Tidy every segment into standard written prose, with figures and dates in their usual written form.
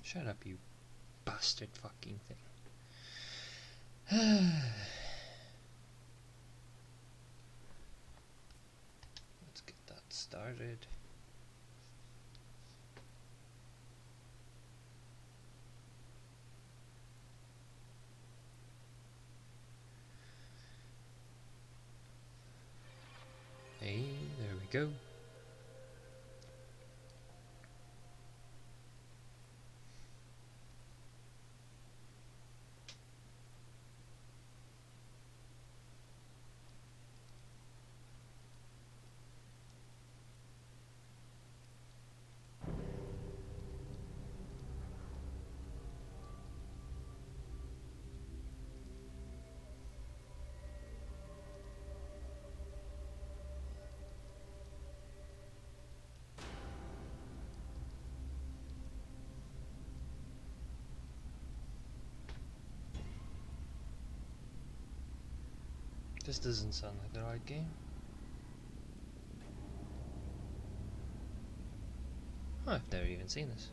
Shut up, you bastard fucking thing. Let's get that started. Hey, there we go. This doesn't sound like the right game. Oh, I've never even seen this.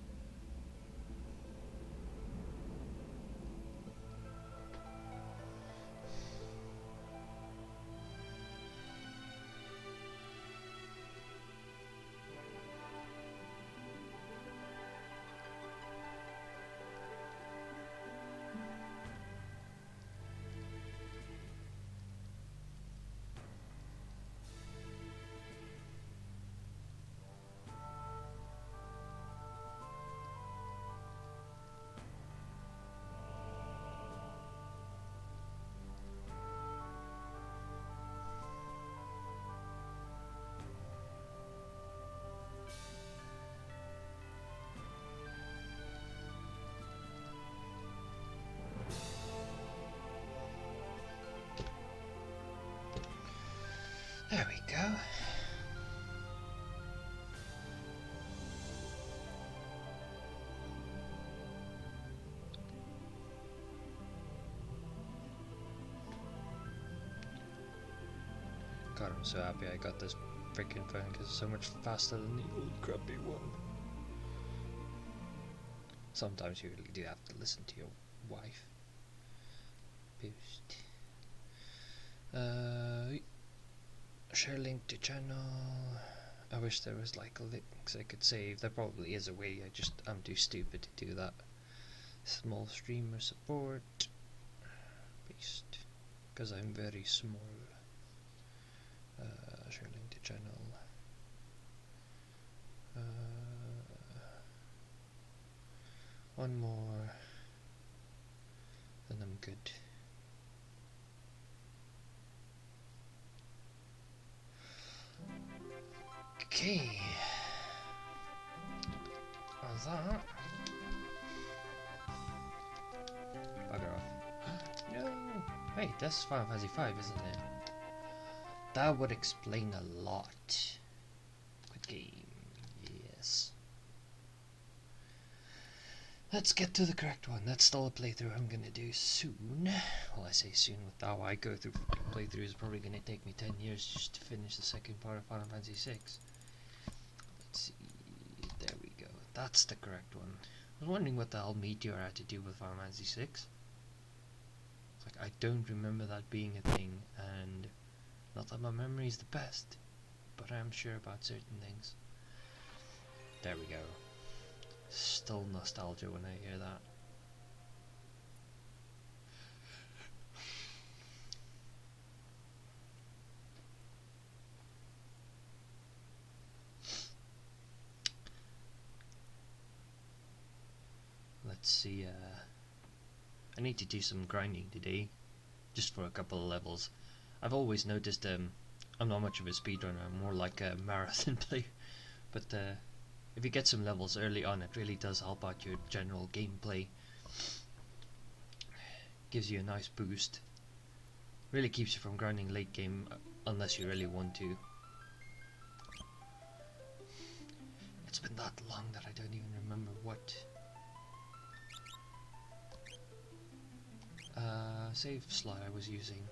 There we go. God, I'm so happy I got this freaking phone because it's so much faster than the old crappy one. Sometimes you really do have to listen to your wife. Boost. Share link to channel. I wish there was like links I could save. There probably is a way. I'm too stupid to do that. Small streamer support. Paste. Because I'm very small. Share link to channel. One more. Then I'm good. Okay. How's that? Bugger off. No! Wait, that's Final Fantasy V, isn't it? That would explain a lot. Good game. Yes. Let's get to the correct one. That's still a playthrough I'm gonna do soon. Well, I say soon, with how I go through playthroughs, it's probably gonna take me 10 years just to finish the second part of Final Fantasy VI. Let's see. There we go. That's the correct one. I was wondering what the hell Meteor had to do with Final Fantasy VI. It's like, I don't remember that being a thing, and not that my memory is the best, but I am sure about certain things. There we go. Still nostalgia when I hear that. Let's see, I need to do some grinding today, just for a couple of levels. I've always noticed I'm not much of a speedrunner, I'm more like a marathon player, but if you get some levels early on, it really does help out your general gameplay. Gives you a nice boost. Really keeps you from grinding late game, unless you really want to. It's been that long that I don't even remember what save slot I was using.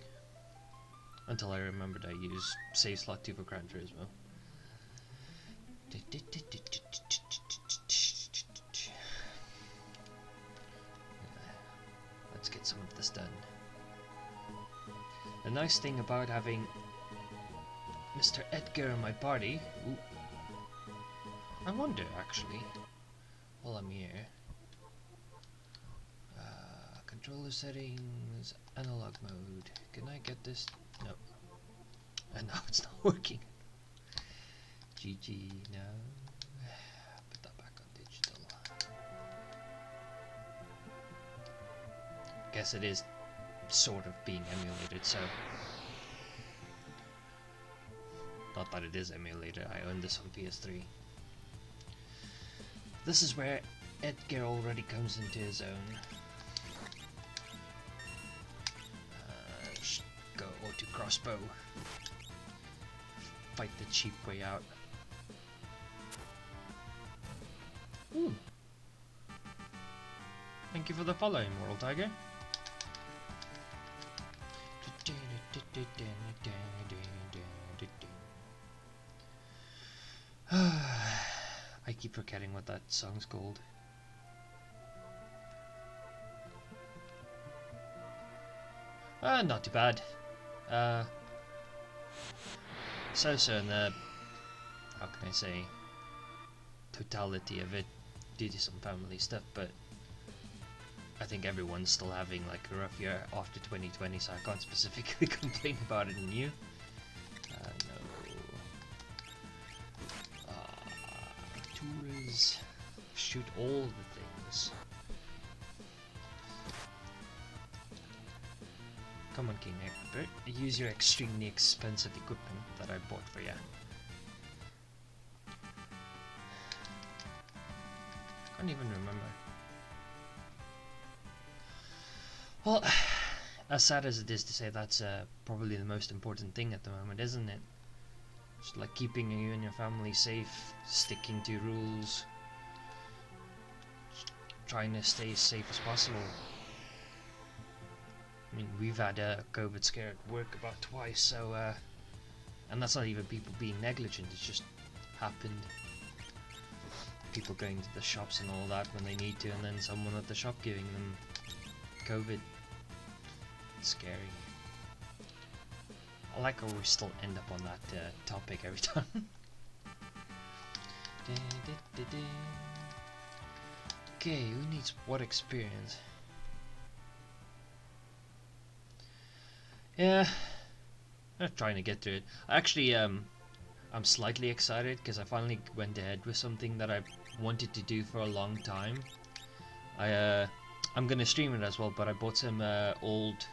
Until I remembered I used save slot 2 for Gran Turismo. some of this done. The nice thing about having Mr. Edgar in my party... Ooh, I wonder, actually, while I'm here... controller settings, analog mode. Can I get this? No. And now it's not working. GG, no. Put that back on digital. Guess it is sort of being emulated, so... Not that it is emulated, I own this on PS3. This is where Edgar already comes into his own. Just go auto crossbow. Fight the cheap way out. Ooh. Thank you for the following, Moral Tiger. I keep forgetting what that song's called. Not too bad. So in the, how can I say, totality of it, due to some family stuff, but I think everyone's still having like a rough year after 2020, so I can't specifically complain about it in you. No. Tours. Shoot all the things. Come on, King Egbert. Use your extremely expensive equipment that I bought for you. Can't even remember. Well, as sad as it is to say, that's probably the most important thing at the moment, isn't it? Just like keeping you and your family safe, sticking to rules, trying to stay as safe as possible. I mean, we've had a COVID scare at work about twice, so, and that's not even people being negligent, it's just happened. People going to the shops and all that when they need to, and then someone at the shop giving them COVID. It's scary. I like how we still end up on that topic every time. Okay, who needs what experience? Yeah, I'm trying to get through it. Actually, I'm slightly excited because I finally went ahead with something that I wanted to do for a long time. I'm gonna stream it as well, but I bought some old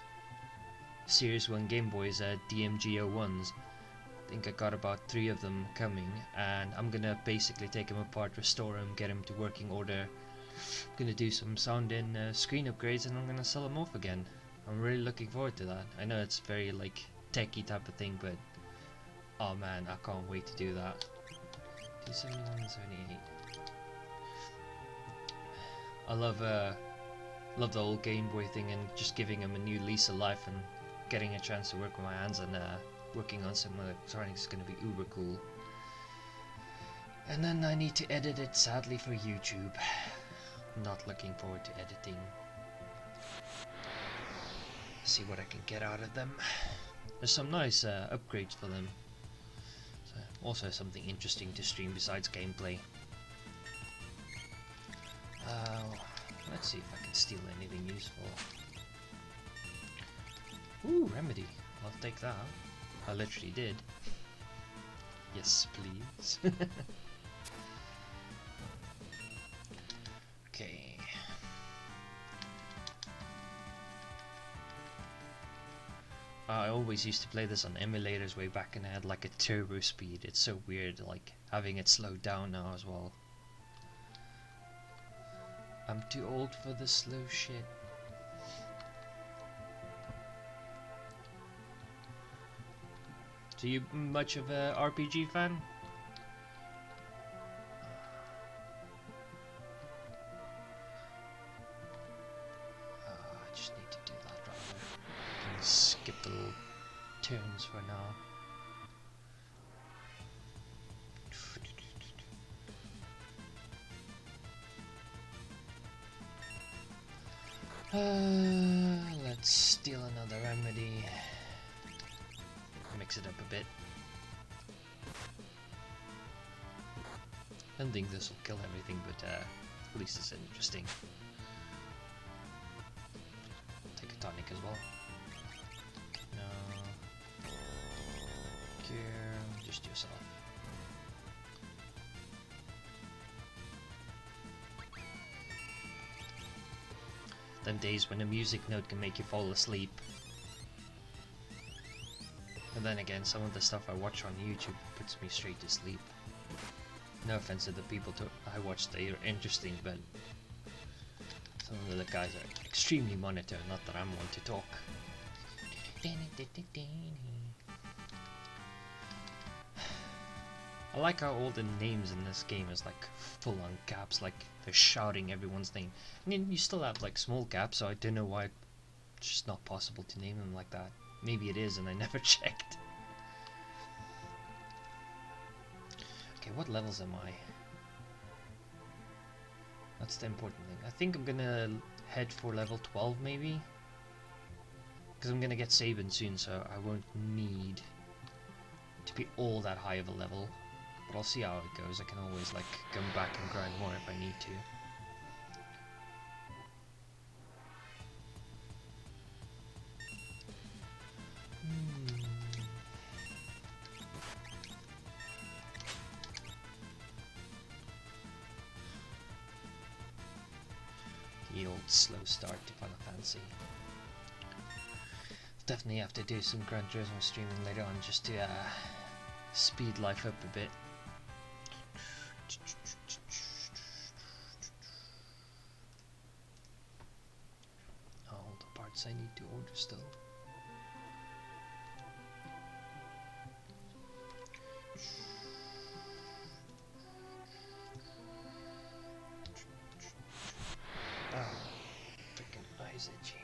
Series 1 Game Boys, DMG01s. I think I got about 3 of them coming, and I'm gonna basically take them apart, restore them, get them to working order. Gonna do some sound and screen upgrades, and I'm gonna sell them off again. I'm really looking forward to that. I know it's very like techie type of thing, but oh man, I can't wait to do that. 271 and 78. I love the old Game Boy thing and just giving them a new lease of life and getting a chance to work with my hands and working on some electronics is going to be uber cool. And then I need to edit it, sadly, for YouTube. I'm not looking forward to editing. See what I can get out of them. There's some nice upgrades for them. So also something interesting to stream besides gameplay. Let's see if I can steal anything useful. Ooh, remedy. I'll take that. I literally did. Yes, please. Okay. I always used to play this on emulators way back, and I had like a turbo speed. It's so weird, like having it slowed down now as well. I'm too old for the slow shit. So you much of a RPG fan? I just need to do that rather. I can skip the little turns for now. Let's steal another remedy. Mix it up a bit. I don't think this will kill everything, but at least it's interesting. Take a tonic as well. No. Cure, just yourself. Them days when a music note can make you fall asleep. But then again, some of the stuff I watch on YouTube puts me straight to sleep. No offense to the people I watch, they are interesting, but some of the guys are extremely monotone, not that I'm one to talk. I like how all the names in this game is like full on caps, like they're shouting everyone's name. I mean, you still have like small caps, so I don't know why it's just not possible to name them like that. Maybe it is and I never checked. Okay, what levels am I? That's the important thing. I think I'm gonna head for level 12 maybe. Because I'm gonna get Sabin soon, so I won't need to be all that high of a level. But I'll see how it goes. I can always like come back and grind more if I need to. The old slow start to Final Fantasy. Definitely have to do some Gran Turismo streaming later on just to speed life up a bit. All the parts I need to order still. Ah, freaking eyes itchy.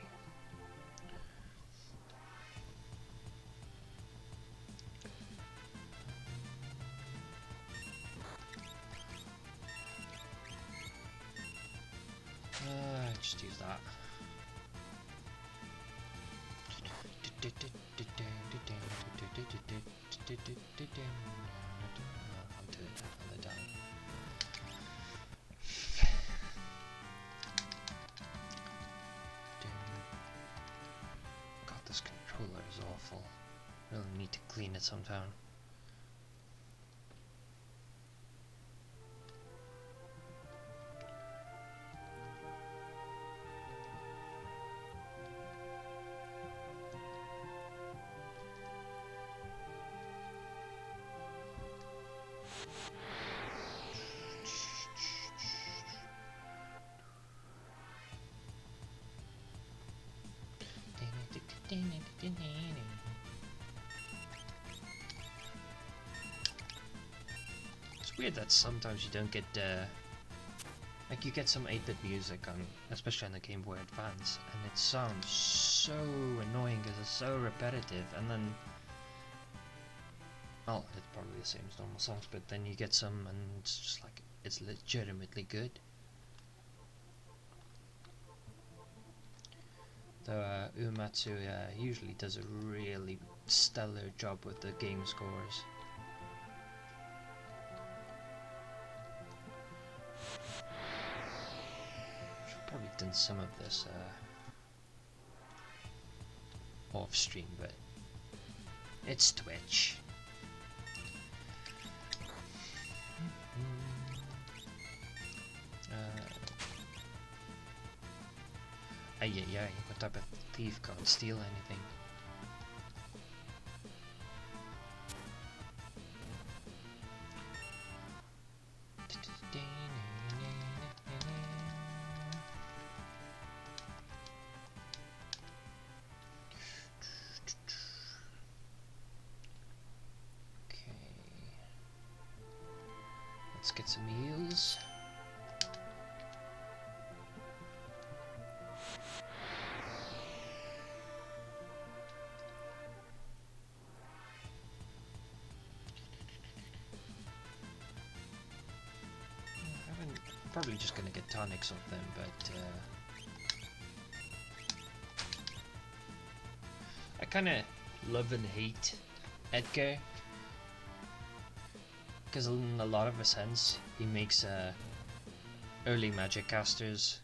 Just use that. I'll do it another time. God, this controller is awful. Really need to clean it sometime. It's weird that sometimes you don't get like you get some 8-bit music on, especially on the Game Boy Advance, and it sounds so annoying because it's so repetitive, and then well, it's probably the same as normal songs, but then you get some and it's just like it's legitimately good. Though Uematsu usually does a really stellar job with the game scores. I've probably done some of this off stream, but it's Twitch. Yeah, what type of thief can't steal anything? Okay, let's get some heals. Probably just gonna get tonics off them, but kind of love and hate Edgar, because in a lot of a sense he makes early magic casters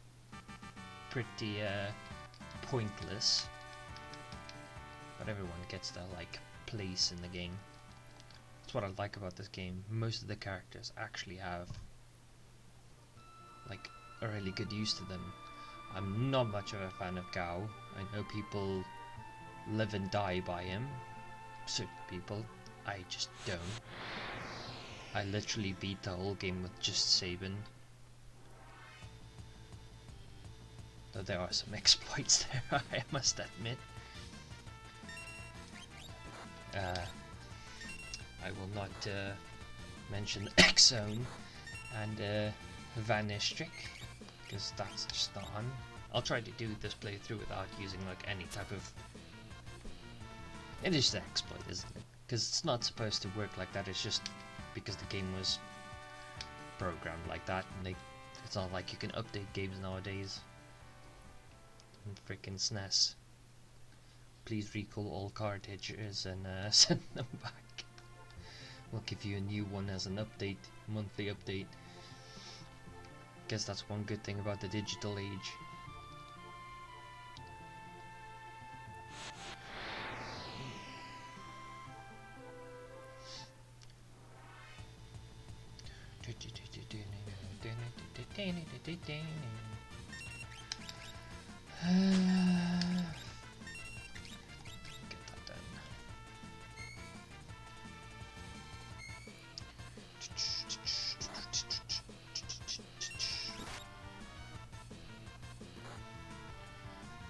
pretty pointless, but everyone gets their like place in the game. That's what I like about this game. Most of the characters actually have like a really good use to them. I'm not much of a fan of Gao. I know people live and die by him, certain people. I just don't. I literally beat the whole game with just Sabin. Though there are some exploits there, I must admit. I will not mention X-Zone and Vanish Trick, because that's just not on. I'll try to do this playthrough without using like any type of... It is an exploit, isn't it? Because it's not supposed to work like that, it's just because the game was programmed like that, and it's not like you can update games nowadays. And frickin' SNES. Please recall all cartridges and send them back. We'll give you a new one as an update, monthly update. Guess that's one good thing about the digital age.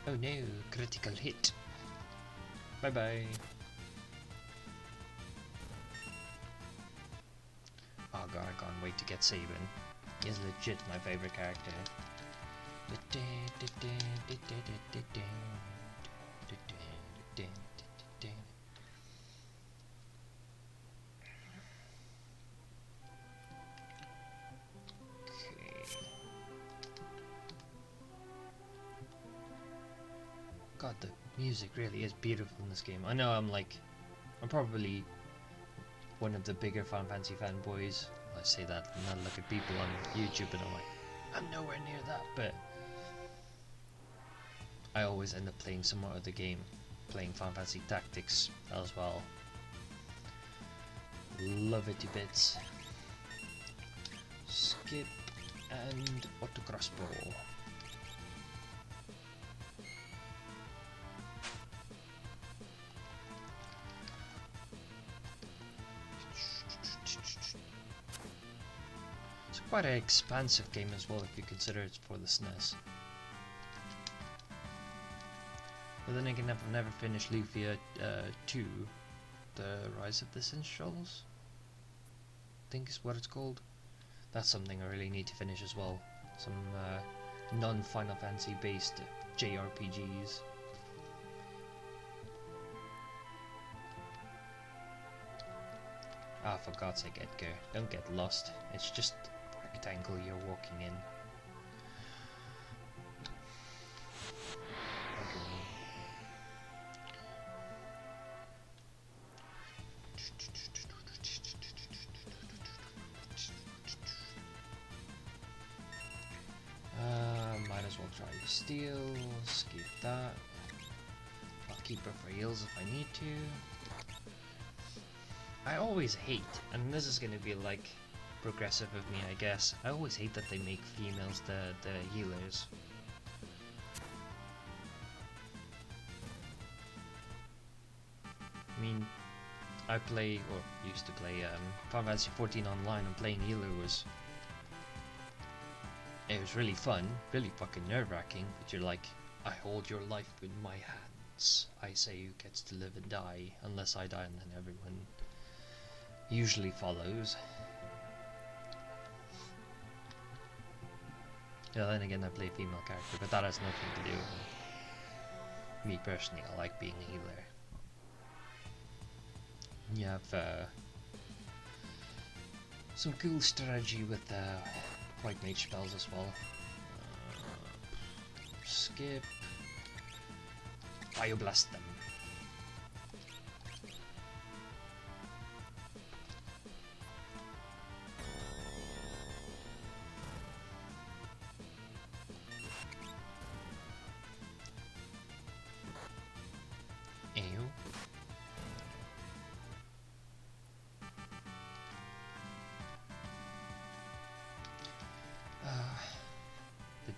Oh no, critical hit. Bye bye. Oh god, I can't wait to get Sabin. He's legit my favorite character. God, the music really is beautiful in this game. I know I'm probably one of the bigger Final Fantasy fanboys. I say that and I look at people on YouTube and I'm like, I'm nowhere near that, but I always end up playing some other game, playing Final Fantasy Tactics as well. Love it to bits. Skip and auto crossbow. Quite an expansive game as well if you consider it's for the SNES. But then again, I've never finished Lufia 2, The Rise of the Sinstrels, I think is what it's called. That's something I really need to finish as well. Some non-Final Fantasy based JRPGs. Ah, for God's sake, Edgar, don't get lost. It's just rectangle you're walking in. Might as well try to steal, skip that. I'll keep her for heals if I need to. I always hate, and this is gonna be like progressive of me, I guess. I always hate that they make females the healers. I mean, I play, or used to play, Final Fantasy 14 online, and playing healer it was really fun, really fucking nerve-wracking, but you're like, I hold your life in my hands. I say who gets to live and die, unless I die, and then everyone usually follows. Yeah, then again I play a female character, but that has nothing to do with me personally. I like being a healer. You have some cool strategy with white mage spells as well. Skip. Bioblast them.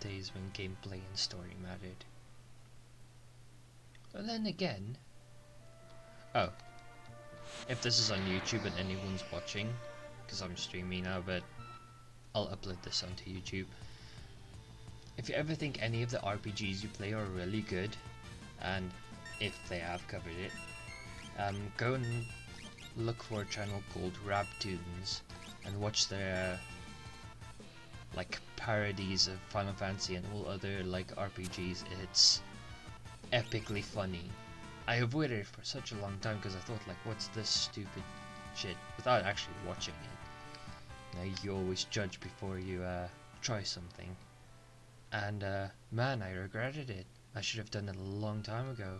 days when gameplay and story mattered. But then again, oh, if this is on YouTube and anyone's watching, because I'm streaming now, but I'll upload this onto YouTube. If you ever think any of the RPGs you play are really good, and if they have covered it, go and look for a channel called Rabtoons and watch their like parodies of Final Fantasy and all other like RPGs. It's epically funny. I avoided it for such a long time because I thought, like, what's this stupid shit, without actually watching it. You know, you always judge before you try something. And man, I regretted it. I should have done it a long time ago.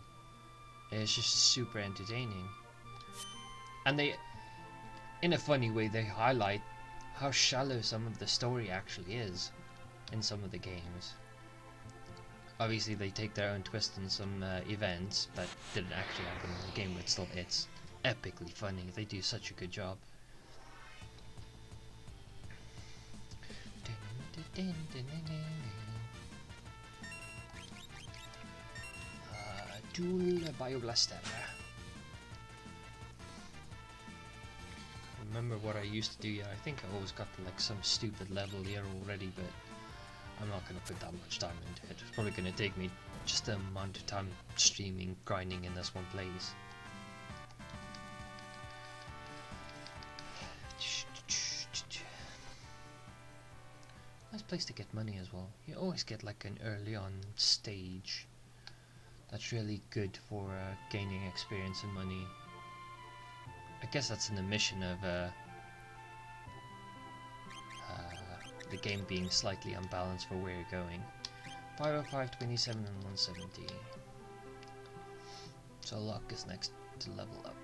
It's just super entertaining. And they, in a funny way, they highlight how shallow some of the story actually is in some of the games. Obviously they take their own twist on some events, but didn't actually happen in the game, but still it's epically funny. They do such a good job. Tool Bioblaster. Remember what I used to do? Yeah, I think I always got to like some stupid level here already, but I'm not going to put that much time into it. It's probably going to take me just the amount of time streaming, grinding in this one place. Nice place to get money as well. You always get like an early on stage. That's really good for gaining experience and money. I guess that's in the mission of the game being slightly unbalanced for where you're going. 505, 27 and 170. So luck is next to level up.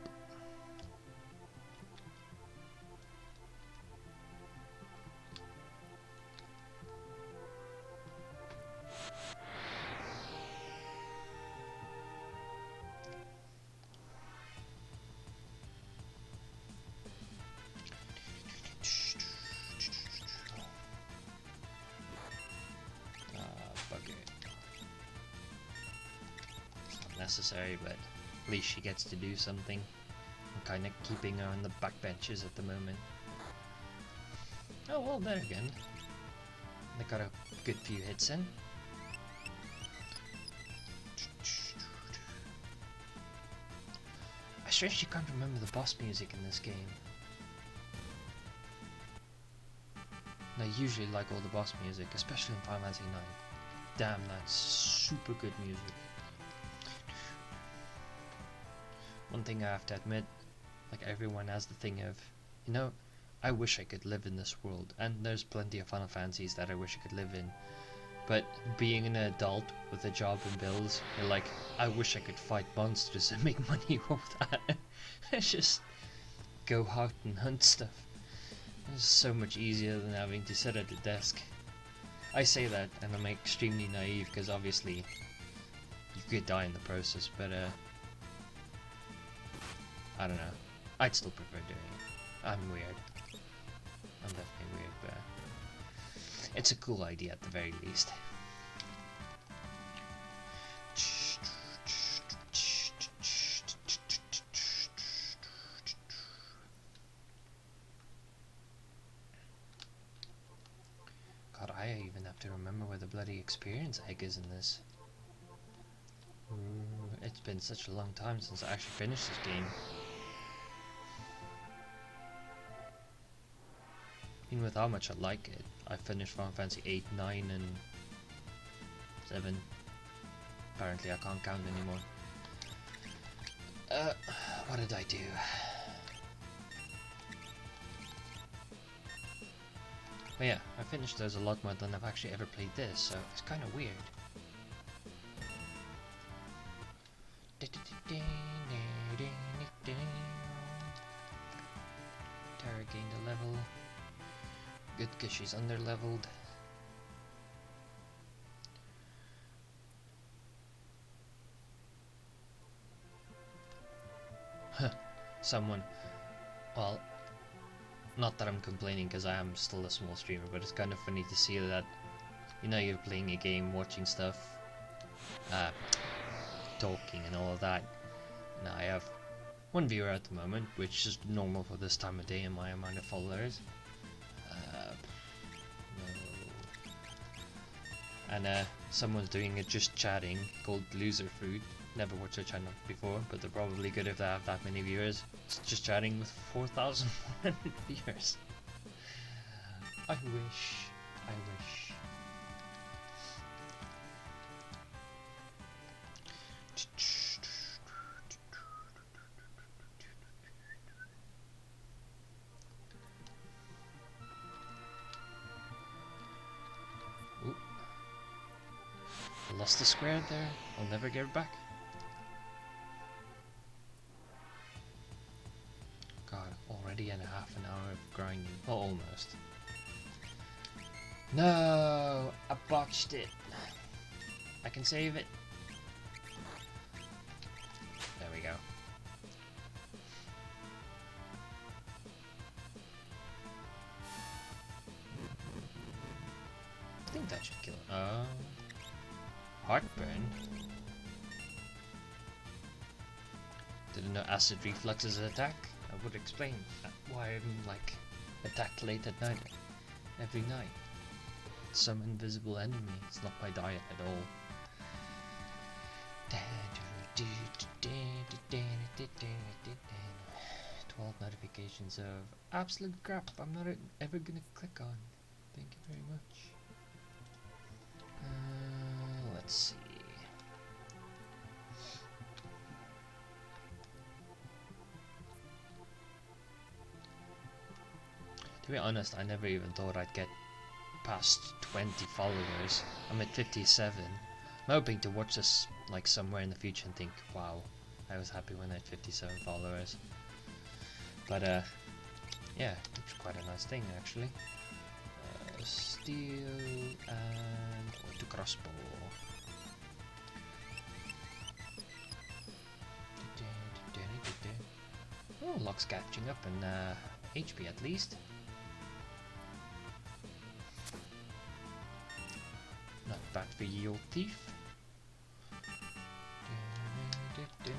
Necessary, but at least she gets to do something. I'm kind of keeping her on the back benches at the moment. Oh well, there again. They got a good few hits in. I strangely can't remember the boss music in this game. And I usually like all the boss music, especially in Final Fantasy IX. Damn, that's super good music. One thing I have to admit, like everyone has the thing of, you know, I wish I could live in this world, and there's plenty of Final Fantasies that I wish I could live in, but being an adult with a job and bills, you're like, I wish I could fight monsters and make money off that. It's just go out and hunt stuff. It's so much easier than having to sit at a desk. I say that, and I'm extremely naive, because obviously you could die in the process, but I don't know. I'd still prefer doing it. I'm weird. I'm definitely weird, but it's a cool idea at the very least. God, I even have to remember where the bloody experience egg is in this. It's been such a long time since I actually finished this game. Even with how much I like it, I finished Final Fantasy 8, 9 and 7. Apparently I can't count anymore. What did I do? But yeah, I finished those a lot more than I've actually ever played this, so it's kind of weird. Tara gained a level. Good, because she's under-leveled. Someone... Well, not that I'm complaining, because I am still a small streamer, but it's kind of funny to see that You know, you're playing a game, watching stuff, talking and all of that. Now I have one viewer at the moment, which is normal for this time of day and my amount of followers. No. And someone's doing it just chatting, called Loser Food. Never watched their channel before, but they're probably good if they have that many viewers. It's just chatting with 4,100 viewers. I wish. Ooh. I lost the square there. I'll never get it back. God, already in a half an hour of grinding. Well, almost. No, I botched it. I can save it. There we go. I think that should kill it. Heartburn? Didn't know acid reflux is an attack. I would explain why I'm like attacked late at night. Every night. Some invisible enemy. It's not my diet at all. 12 notifications of absolute crap I'm not ever gonna click on. Thank you very much. Let's see. To be honest, I never even thought I'd get past 20 followers. I'm at 57. I'm hoping to watch this like somewhere in the future and think, wow, I was happy when I had 57 followers. But yeah, it's quite a nice thing actually. Steel and auto crossbow. Oh, Locke's catching up in HP at least. Not bad for ye old thief. The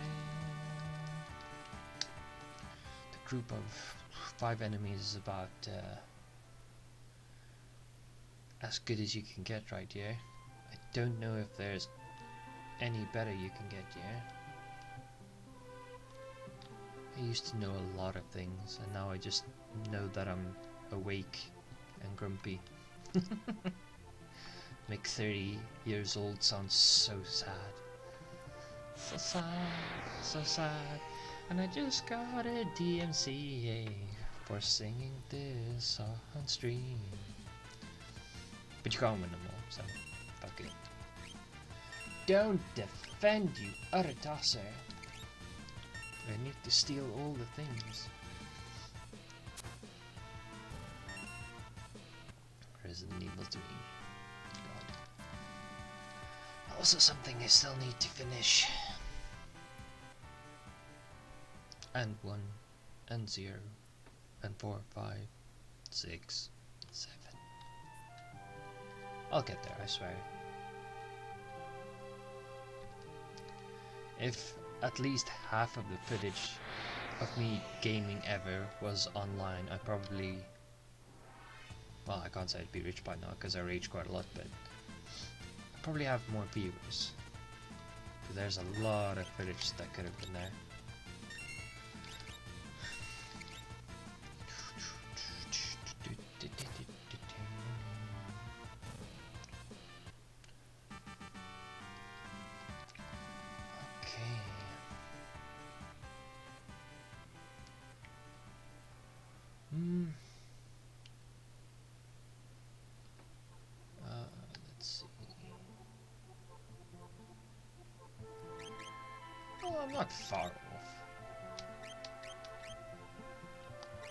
group of 5 enemies is about as good as you can get right here. I don't know if there's any better you can get here. I used to know a lot of things, and now I just know that I'm awake and grumpy. Make 30 years old sounds so sad. So sad, so sad. And I just got a DMCA for singing this on stream. But you can't win them all, so fuck it. Don't defend, you utter tosser. I need to steal all the things. Resident Evil 3. God. Also something I still need to finish. And 1, and 0, and 4, 5, 6, 7. I'll get there, I swear. If at least half of the footage of me gaming ever was online, I probably... Well, I can't say I'd be rich by now because I rage quite a lot, but I'd probably have more viewers. There's a lot of footage that could have been there. Let's see. Oh, I'm not far off.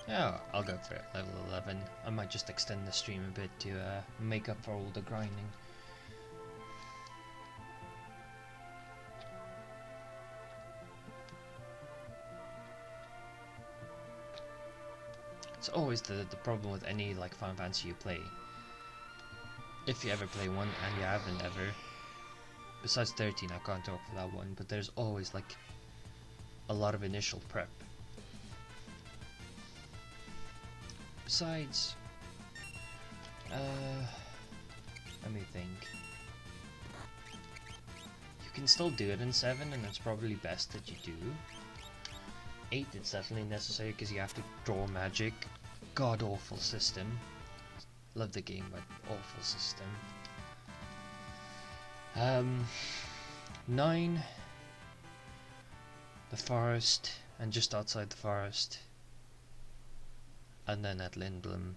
Yeah, I'll go for it. Level 11. I might just extend the stream a bit to make up for all the grinding. It's always the problem with any like Final Fantasy you play. if you ever play one, and you haven't ever, besides 13, I can't talk for that one, but there's always like a lot of initial prep. Besides, let me think. You can still do it in 7, and it's probably best that you do. 8, it's definitely necessary because you have to draw magic. God awful system. Love the game, but awful system. 9, the forest, and just outside the forest. And then at Lindblom.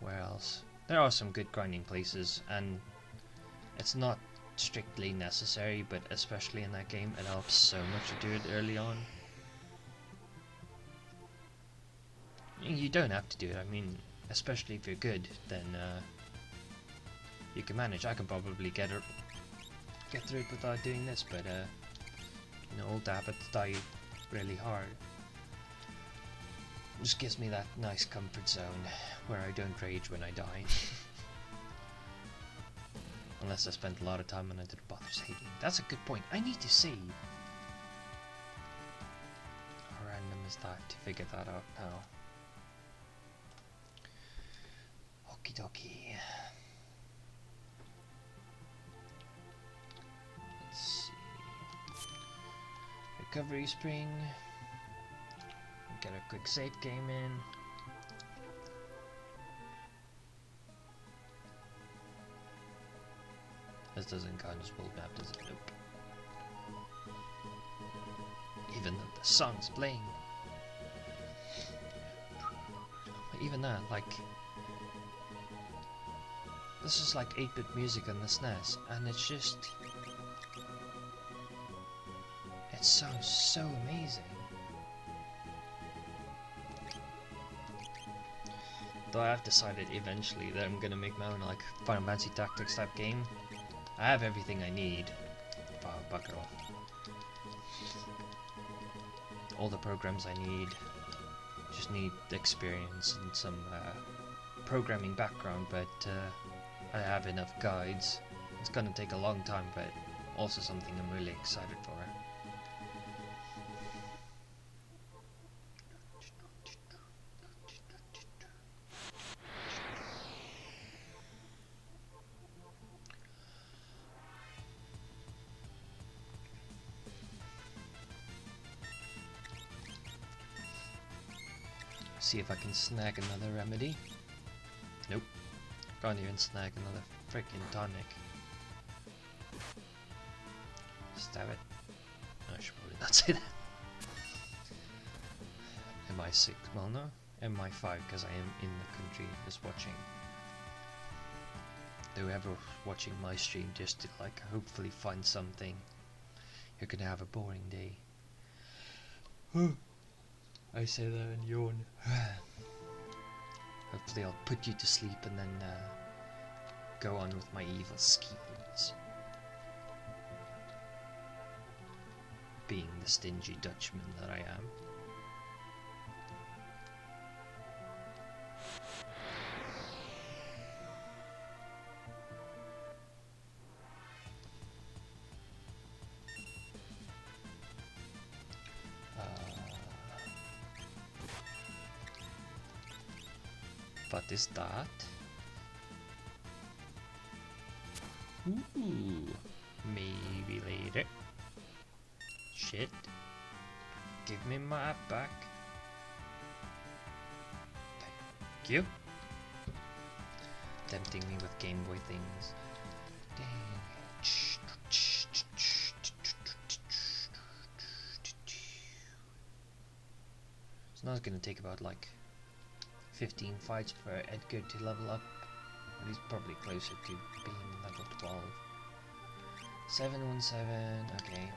Where else? There are some good grinding places, and it's not strictly necessary, but especially in that game, it helps so much to do it early on. You don't have to do it, I mean, especially if you're good, then you can manage. I can probably get through it without doing this, but you know, old habits die really hard. It just gives me that nice comfort zone where I don't rage when I die. Unless I spent a lot of time and I didn't bother saving. That's a good point. I need to save. How random is that to figure that out now? Okie dokie. Let's see. Recovery spring. Get a quick save game in. This doesn't count as world map, does it? Nope. Even though the song's playing. Even that, like, this is like 8-bit music on the SNES, and it's just, it sounds so amazing. Though I have decided eventually that I'm gonna make my own like Final Fantasy Tactics type game. I have everything I need. Oh, bugger off. All the programs I need. Just need experience and some programming background, but I have enough guides. It's gonna take a long time, but also something I'm really excited for. See if I can snag another remedy. Nope. Can't even snag another freaking tonic. Stab it. No, I should probably not say that. MI6, well no, MI5 because I am in the country is watching. Whoever watching my stream just to like hopefully find something. You're gonna have a boring day. I say that and yawn. Hopefully I'll put you to sleep and then go on with my evil schemes. Being the stingy Dutchman that I am. What is that? Ooh, maybe later. Shit. Give me my app back. Thank you. Tempting me with Game Boy things. So now it's gonna take about like 15 fights for Edgar to level up. But he's probably closer to being level 12. 717, okay.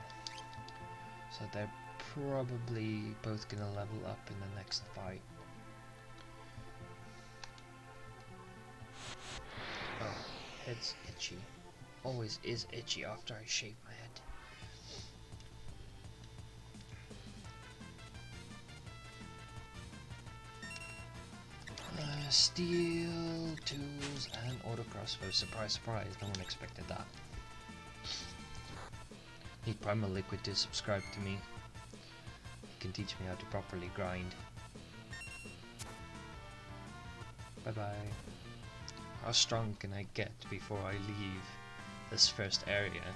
So they're probably both gonna level up in the next fight. Oh, head's itchy. Always is itchy after I shave my head. Steel, tools, and auto crossbow. Surprise, surprise, no one expected that. Need Primal Liquid to subscribe to me. He can teach me how to properly grind. Bye bye. How strong can I get before I leave this first area?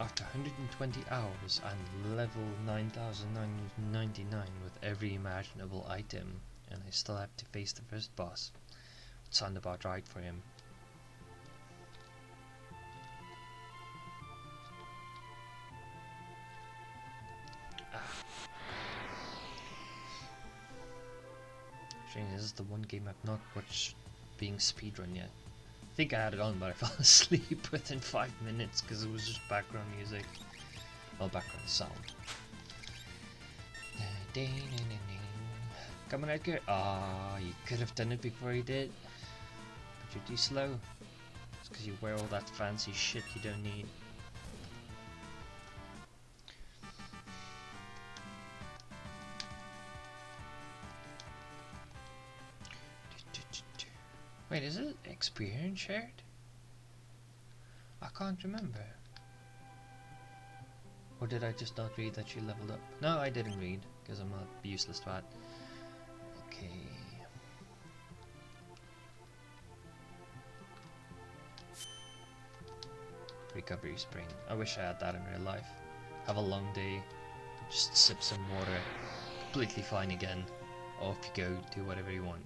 After 120 hours, I'm level 9999 with every imaginable item, and I still have to face the first boss. Would sound about right for him. Shane, this is the one game I've not watched being speedrun yet. I think I had it on, but I fell asleep within 5 minutes because it was just background music. Well, background sound. Come on, Edgar. Ah, you could have done it before you did. But you're too slow. It's because you wear all that fancy shit you don't need. Wait, is it experience shared? I can't remember. Or did I just not read that she leveled up? No, I didn't read, because I'm not useless to that. Okay. Recovery spring. I wish I had that in real life. Have a long day, just sip some water, completely fine again. Off you go, do whatever you want.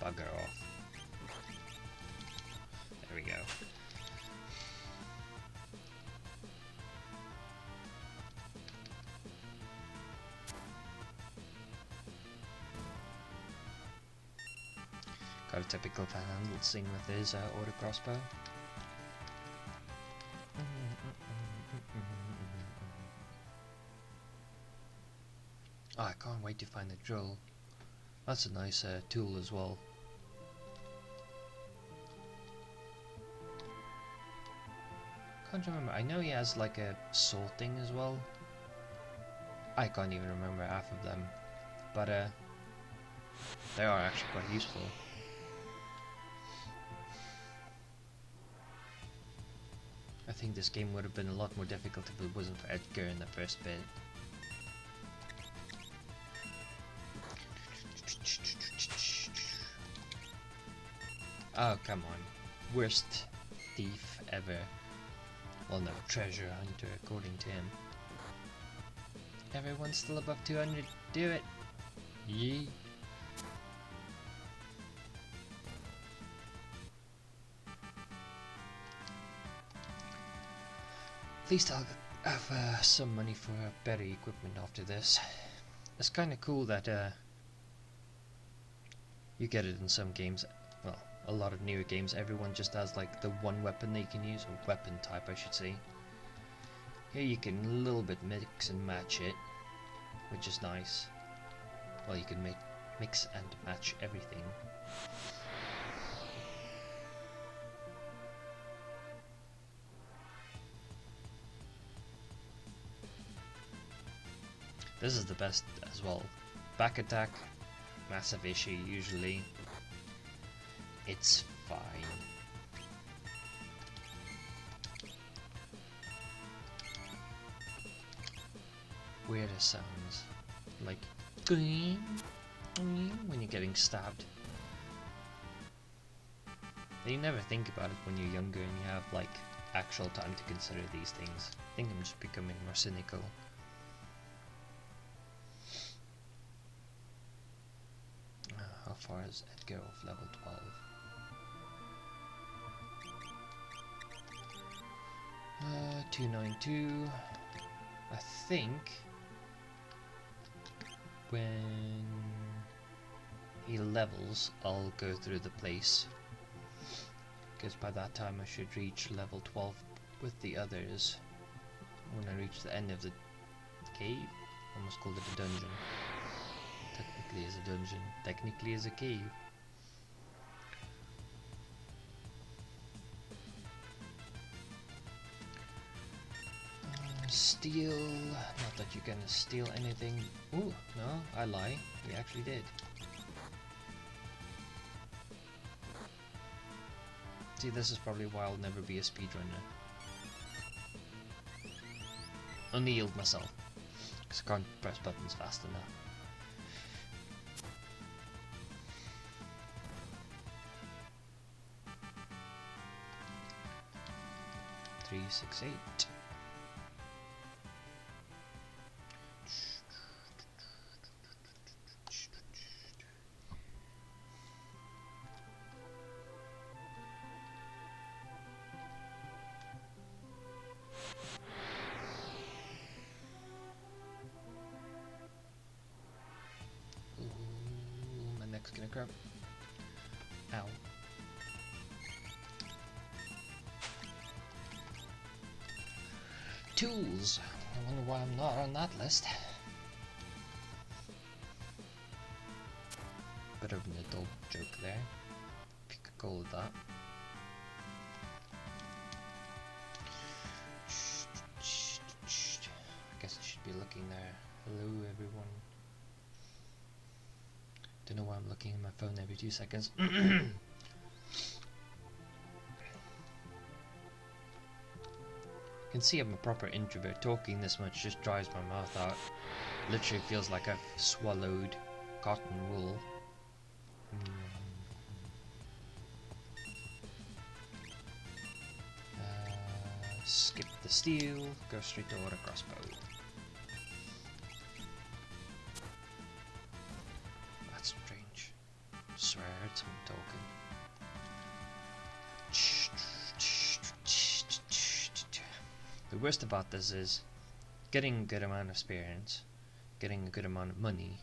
Bugger off. There we go. Got a typical fan handle scene with his auto crossbow. Oh, I can't wait to find the drill. That's a nice tool as well. Can't remember. I know he has like a sorting as well. I can't even remember half of them, but they are actually quite useful. I think this game would have been a lot more difficult if it wasn't for Edgar in the first bit. Oh, come on. Worst thief ever. Well, no, treasure hunter, according to him. Everyone's still above 200. Do it. Yee. At least I'll have some money for better equipment after this. It's kind of cool that you get it in some games. Well, a lot of newer games, everyone just has like the one weapon they can use, or weapon type I should say. Here you can a little bit mix and match it, which is nice. Well, you can mix and match everything. This is the best as well. Back attack, massive issue usually. It's fine. Weirder sounds, like when you're getting stabbed. You never think about it when you're younger and you have like actual time to consider these things. I think I'm just becoming more cynical. How far is Edgar off level 12? 292. I think when he levels, I'll go through the place, because by that time I should reach level 12 with the others. When I reach the end of the cave, I almost called it a dungeon. Technically is a dungeon, technically is a cave. Steal. Not that you can steal anything. Ooh, no, I lie. We actually did. See, this is probably why I'll never be a speedrunner. Only yield myself. Because I can't press buttons fast enough. Three, 6, 8. My neck's gonna grab. Ow. Tools. I wonder why I'm not on that list. Bit of an adult joke there, if you could call it that. I guess I should be looking there. Hello everyone. Don't know why I'm looking at my phone every 2 seconds. You can see I'm a proper introvert. Talking this much just dries my mouth out. Literally feels like I've swallowed cotton wool. Skip the steel, go straight to auto crossbow. That's strange. I swear I heard someone talking. The worst about this is getting a good amount of experience, getting a good amount of money,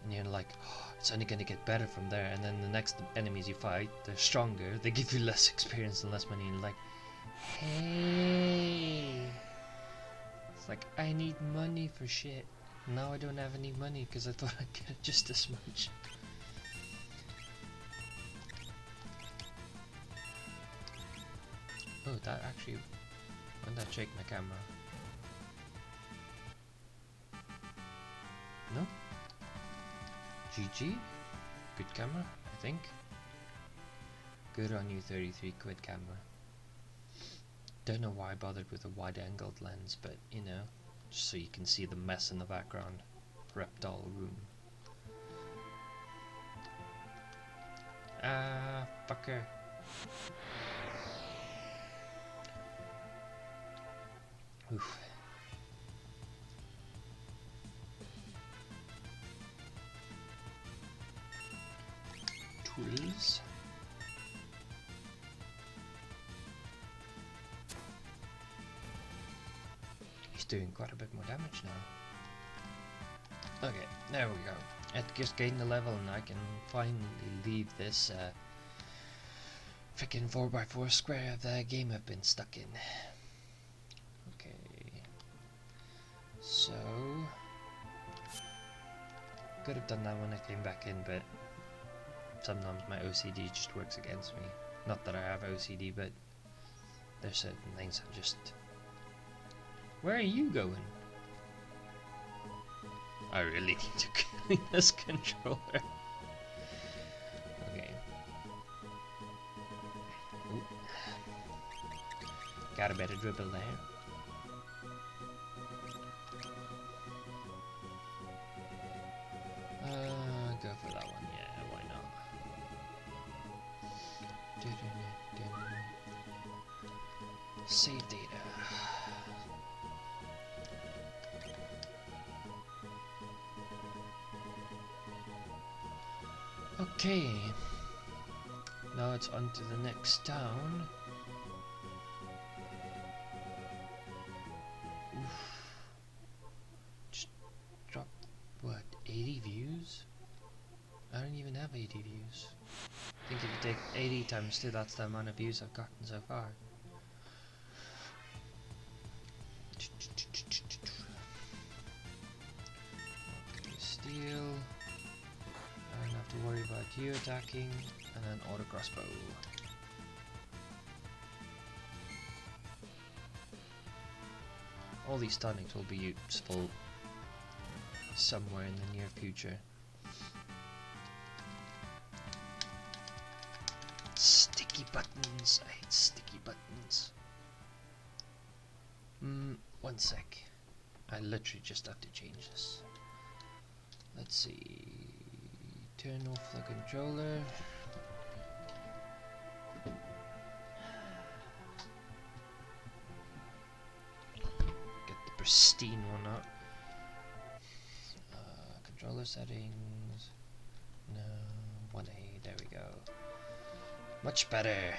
and you're like, oh, it's only going to get better from there, and then the next enemies you fight, they're stronger, they give you less experience and less money, and you're like, hey, it's like, I need money for shit. Now I don't have any money because I thought I'd get just as much. Oh, that actually, when did I shake my camera? No? GG? Good camera, I think. Good on you, 33 quid camera. Don't know why I bothered with a wide-angled lens, but you know, just so you can see the mess in the background. Reptile room. Ah, fucker. Oof. Tools. He's doing quite a bit more damage now. Okay, there we go. I just gained the level and I can finally leave this freaking 4x4 square of the game I've been stuck in. Okay. So could have done that when I came back in, but sometimes my OCD just works against me. Not that I have OCD, but there's certain things I just... Where are you going? I really need to clean this controller. Okay. Ooh. Got a better dribble there. Go for that one, yeah, why not? Save data. Okay, now it's on to the next town. Oof. Just dropped, what, 80 views? I don't even have 80 views. I think if you take 80 times 2, that's the amount of views I've gotten so far. Okay, steal. I don't have to worry about you attacking, and then auto crossbow. all these tonics will be useful somewhere in the near future. Sticky buttons. I hate sticky buttons. One sec. I literally just have to change this. Let's see. Turn off the controller. Get the pristine one up. Controller settings. No. 1A. There we go. Much better.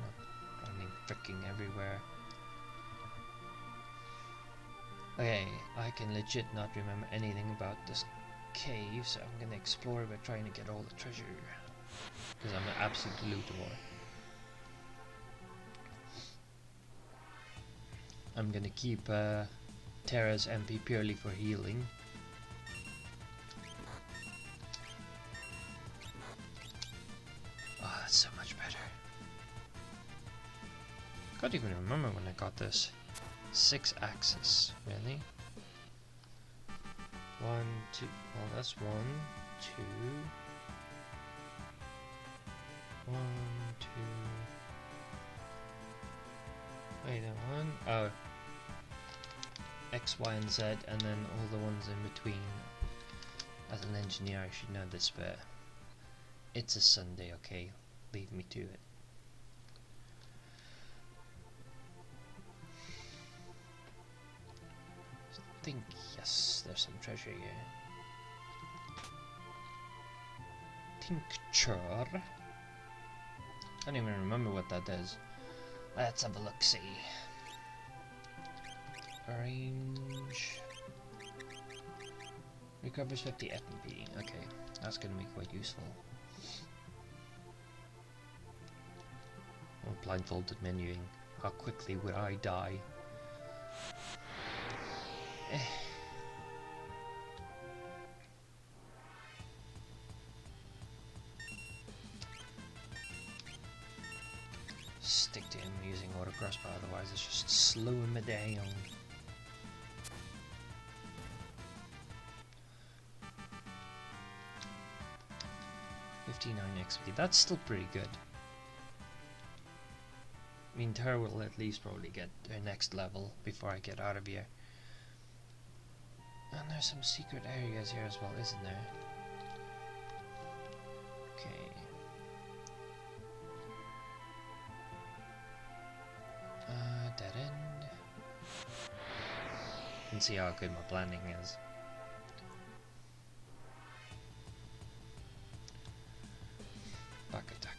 Not running freaking everywhere. Okay, I can legit not remember anything about this cave, so I'm gonna explore by trying to get all the treasure. Because I'm an absolute looter. I'm gonna keep Terra's MP purely for healing. Oh, that's so much better. Can't even remember when I got this. 6 axes, really? 1, 2, well that's 1, 2, 1, 2, wait, no, 1, oh, X, Y, and Z, and then all the ones in between. As an engineer I should know this, but it's a Sunday, okay, leave me to it. I think, yes, there's some treasure here. Tincture. I don't even remember what that does. Let's have a look-see. Range. Recovers 50 FMP. Okay, that's gonna be quite useful. Or blindfolded menuing. How quickly would I die? Stick to him using auto crossbow, otherwise it's just slowing me down. $59 XP, that's still pretty good. I mean, Terra will at least probably get her next level before I get out of here. And there's some secret areas here as well, isn't there? Okay. Dead end. You can see how good my planning is. Back attack.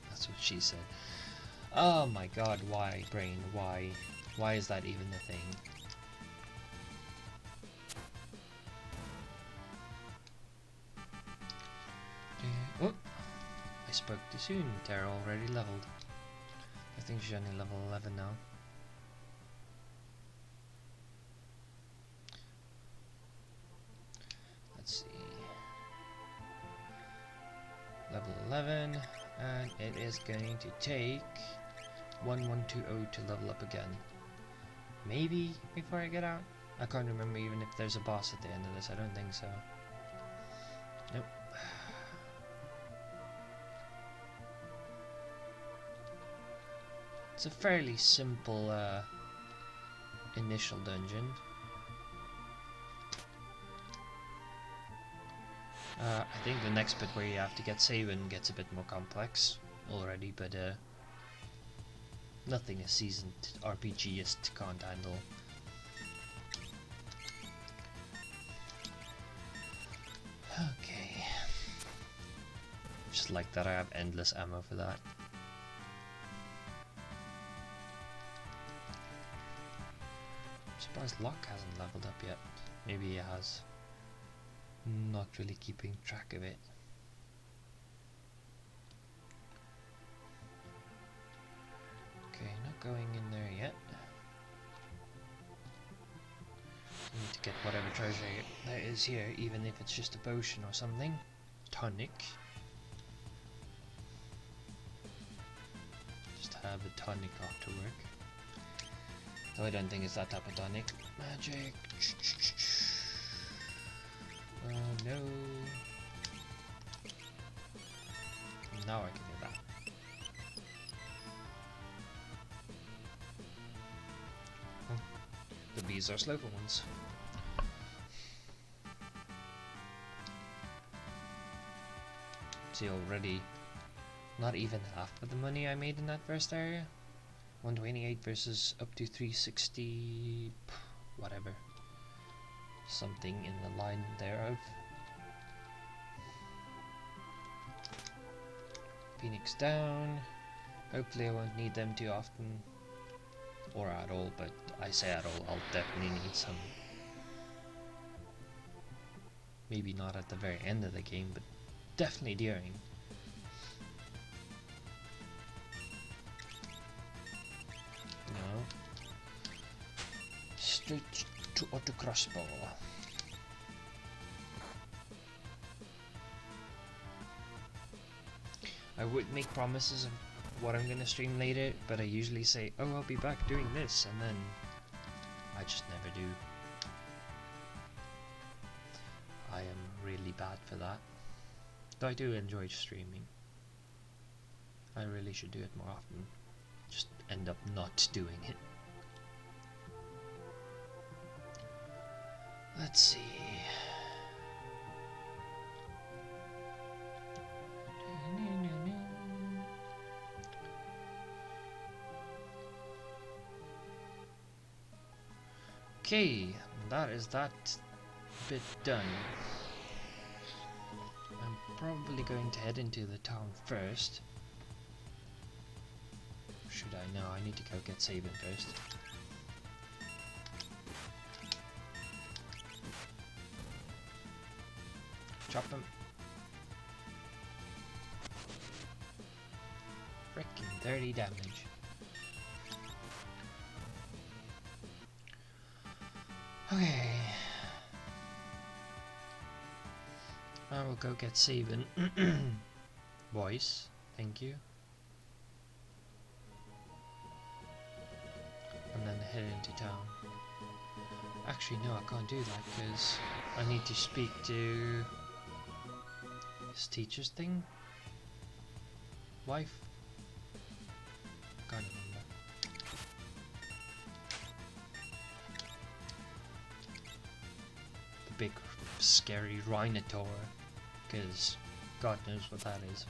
That's what she said. Oh my god, why, brain, why? Why is that even a thing? Oh, I spoke too soon. Terra already leveled. I think she's only level 11 now. Let's see. Level 11, and it is going to take 1120 to level up again. Maybe before I get out? I can't remember even if there's a boss at the end of this. I don't think so. Nope. It's a fairly simple initial dungeon. I think the next bit where you have to get Saban gets a bit more complex already, but nothing a seasoned RPGist can't handle. Okay. Just like that I have endless ammo for that. I'm surprised Locke hasn't leveled up yet. Maybe he has. Not really keeping track of it. Okay, not going in there yet. Need to get whatever treasure there is here, even if it's just a potion or something. Tonic. Just the tonic ought to work. Though I don't think it's that type of tonic. Magic. No. Now I can do that. Oh, the bees are slow for once. See, already not even half of the money I made in that first area. 128 versus up to 360, whatever. Something in the line thereof. Phoenix down. Hopefully I won't need them too often. Or at all, but I say at all, I'll definitely need some. Maybe not at the very end of the game, but definitely during. No. Straight to auto crossbow. I would make promises of what I'm gonna stream later, but I usually say, oh, I'll be back doing this, and then I just never do. I am really bad for that. Though I do enjoy streaming. I really should do it more often. Just end up not doing it. Let's see. Okay, that is that bit done. I'm probably going to head into the town first. Should I? No, I need to go get Sabin first. Chop him. Frickin' 30 damage. Okay. I will go get Sabin. Voice, thank you. And then head into town. Actually, no, I can't do that because I need to speak to his teacher's thing? Wife? Can't remember. The big scary Rhinotaur, because God knows what that is.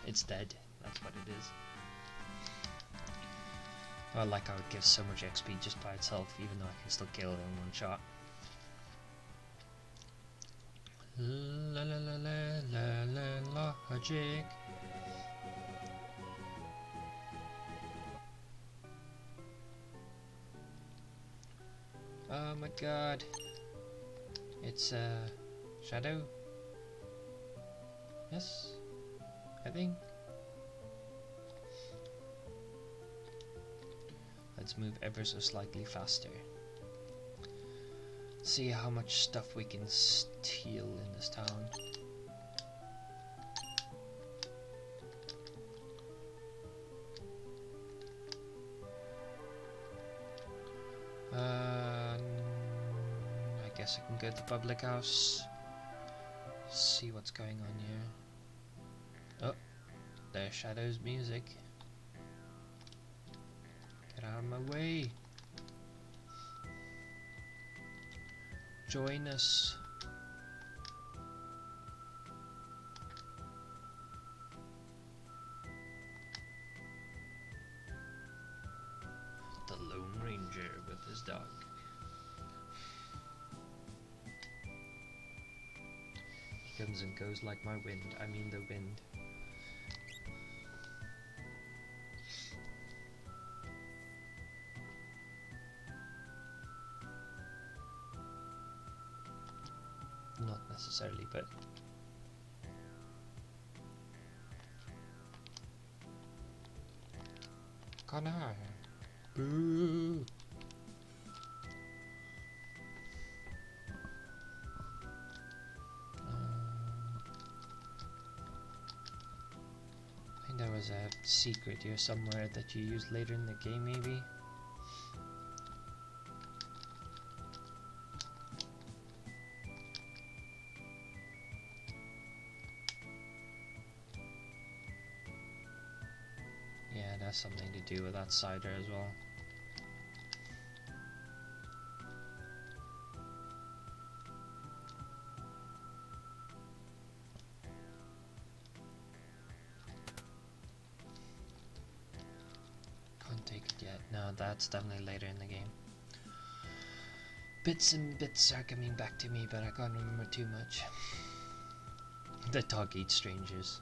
It's dead, that's what it is. I like how it gives so much XP just by itself, even though I can still kill it in one shot. La la la la la la logic. Oh my god. It's Shadow? Yes? I think. Let's move ever so slightly faster. See how much stuff we can steal in this town. I guess I can go to the public house. See what's going on here. Oh, there's Shadow's music. Get out of my way. Join us. The Lone Ranger with his dog. He comes and goes like my wind. I mean the wind. Not necessarily, but Connor. Boo. I think there was a secret here somewhere that you use later in the game, maybe. Yeah, it has something to do with that cider as well. Can't take it yet. No, that's definitely later in the game. Bits and bits are coming back to me, but I can't remember too much. The dog eats strangers.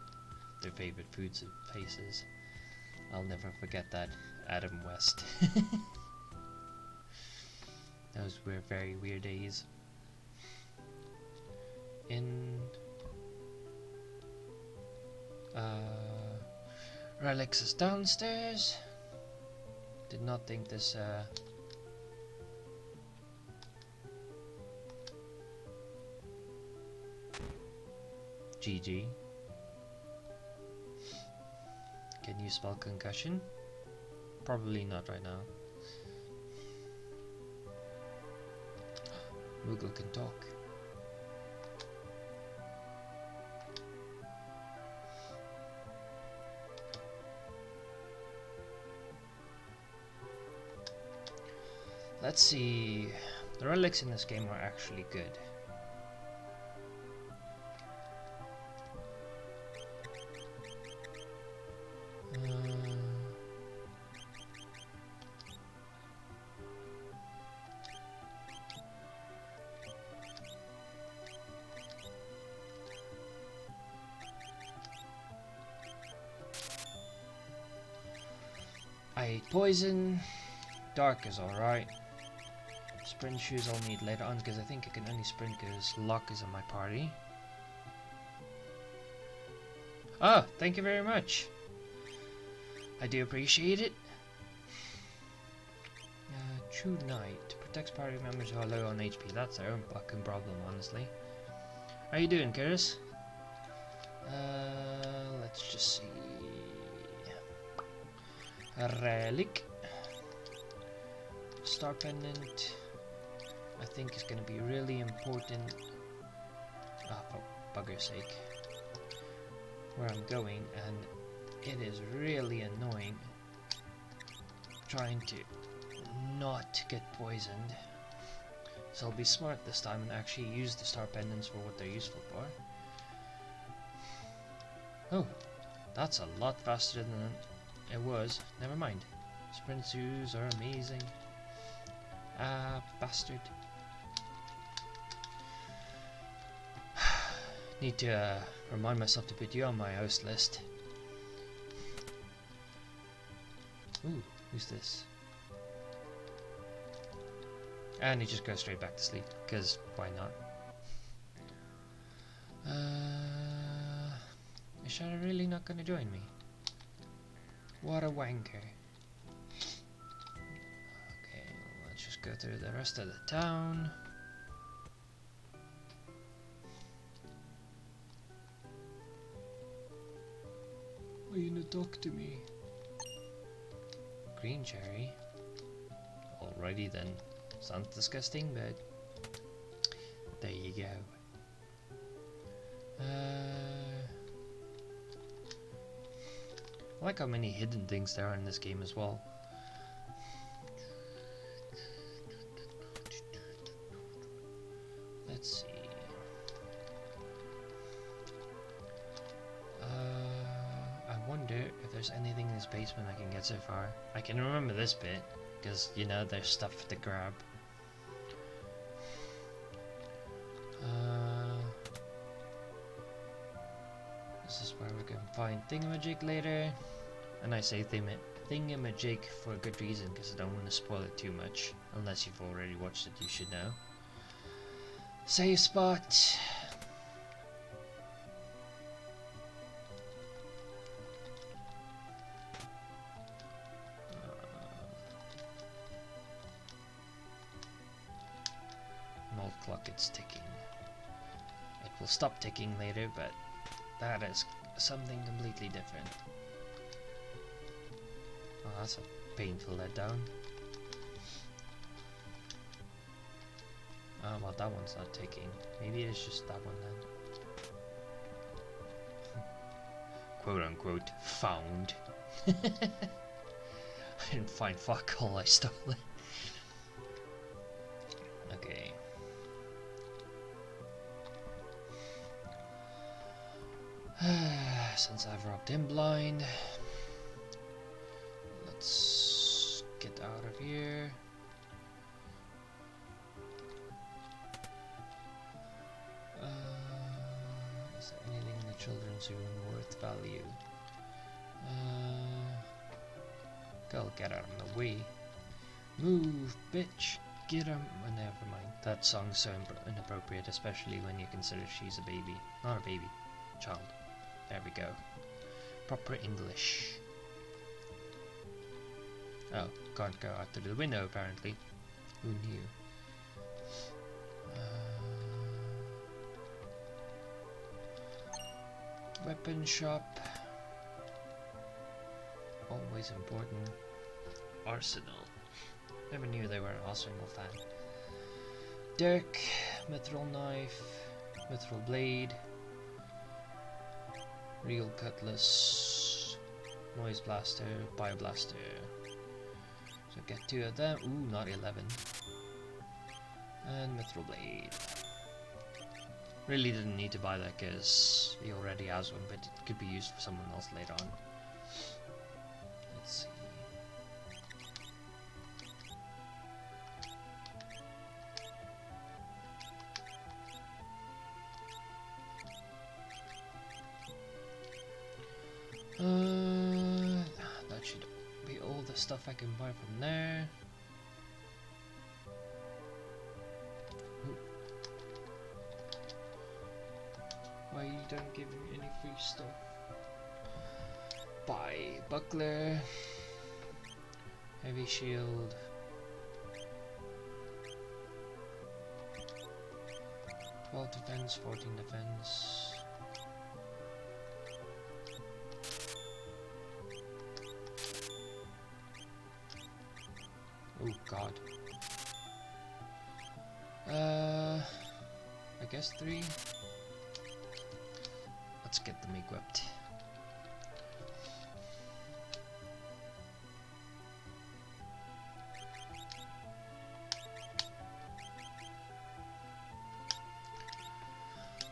Their favorite foods and faces. I'll never forget that. Adam West. Those were very weird days. In Relics is downstairs. Did not think this GG. Can you spell concussion? Probably not right now. Moogle can talk. Let's see. The relics in this game are actually good. I ate poison. Dark is alright. Sprint shoes I'll need later on because I think I can only sprint because Locke is in my party. Oh, thank you very much. I do appreciate it. True Knight protects party members who are low on HP. That's their own fucking problem, honestly. How you doing, Curtis? Let's just see. A relic. Star pendant. I think is going to be really important. Ah, for bugger's sake. Where I'm going, and it is really annoying trying to not get poisoned. So I'll be smart this time and actually use the star pendants for what they're useful for. Oh, that's a lot faster than it was. Never mind. Sprint shoes are amazing. Ah, bastard. Need to remind myself to put you on my host list. Ooh, who's this? And he just goes straight back to sleep, because why not? Is Shadow really not going to join me? What a wanker. Okay, let's just go through the rest of the town. Are you gonna talk to me? Green cherry. Alrighty then. Sounds disgusting, but there you go. I like how many hidden things there are in this game as well. Let's see. I wonder if there's anything in this basement I can get so far. I can remember this bit, because, you know, there's stuff to grab. This is where we can find Thingamajig later. And I say Thingamajig for a good reason, because I don't want to spoil it too much. Unless you've already watched it, you should know. Save spot. Old clock, it's ticking. It will stop ticking later, but that is something completely different. that's a painful letdown. Well, that one's not ticking. Maybe it's just that one then. Quote unquote found. I didn't find fuck all, I stole it. Okay. Since I've robbed him blind, let's get out of here. Is there anything in the children's room worth value? Girl, get out of my way. Move, bitch. Get him. Oh, never mind. That song's so inappropriate, especially when you consider she's a baby. Not a baby. Child. There we go. Proper English. Oh, can't go out through the window apparently. Who knew? Weapon shop. Always important. Arsenal. Never knew they were an Arsenal fan. Dirk, mithril knife, mithril blade, real cutlass, noise blaster, bioblaster. So get 2 of them. Ooh, not 11. And mithril blade. Really didn't need to buy that because he already has one, but it could be used for someone else later on. Let's see. That should be all the stuff I can buy from there. Ooh. Why you don't give me any free stuff? Buy buckler, heavy shield, 12 defense, 14 defense. Oh god. I guess 3. Let's get them equipped.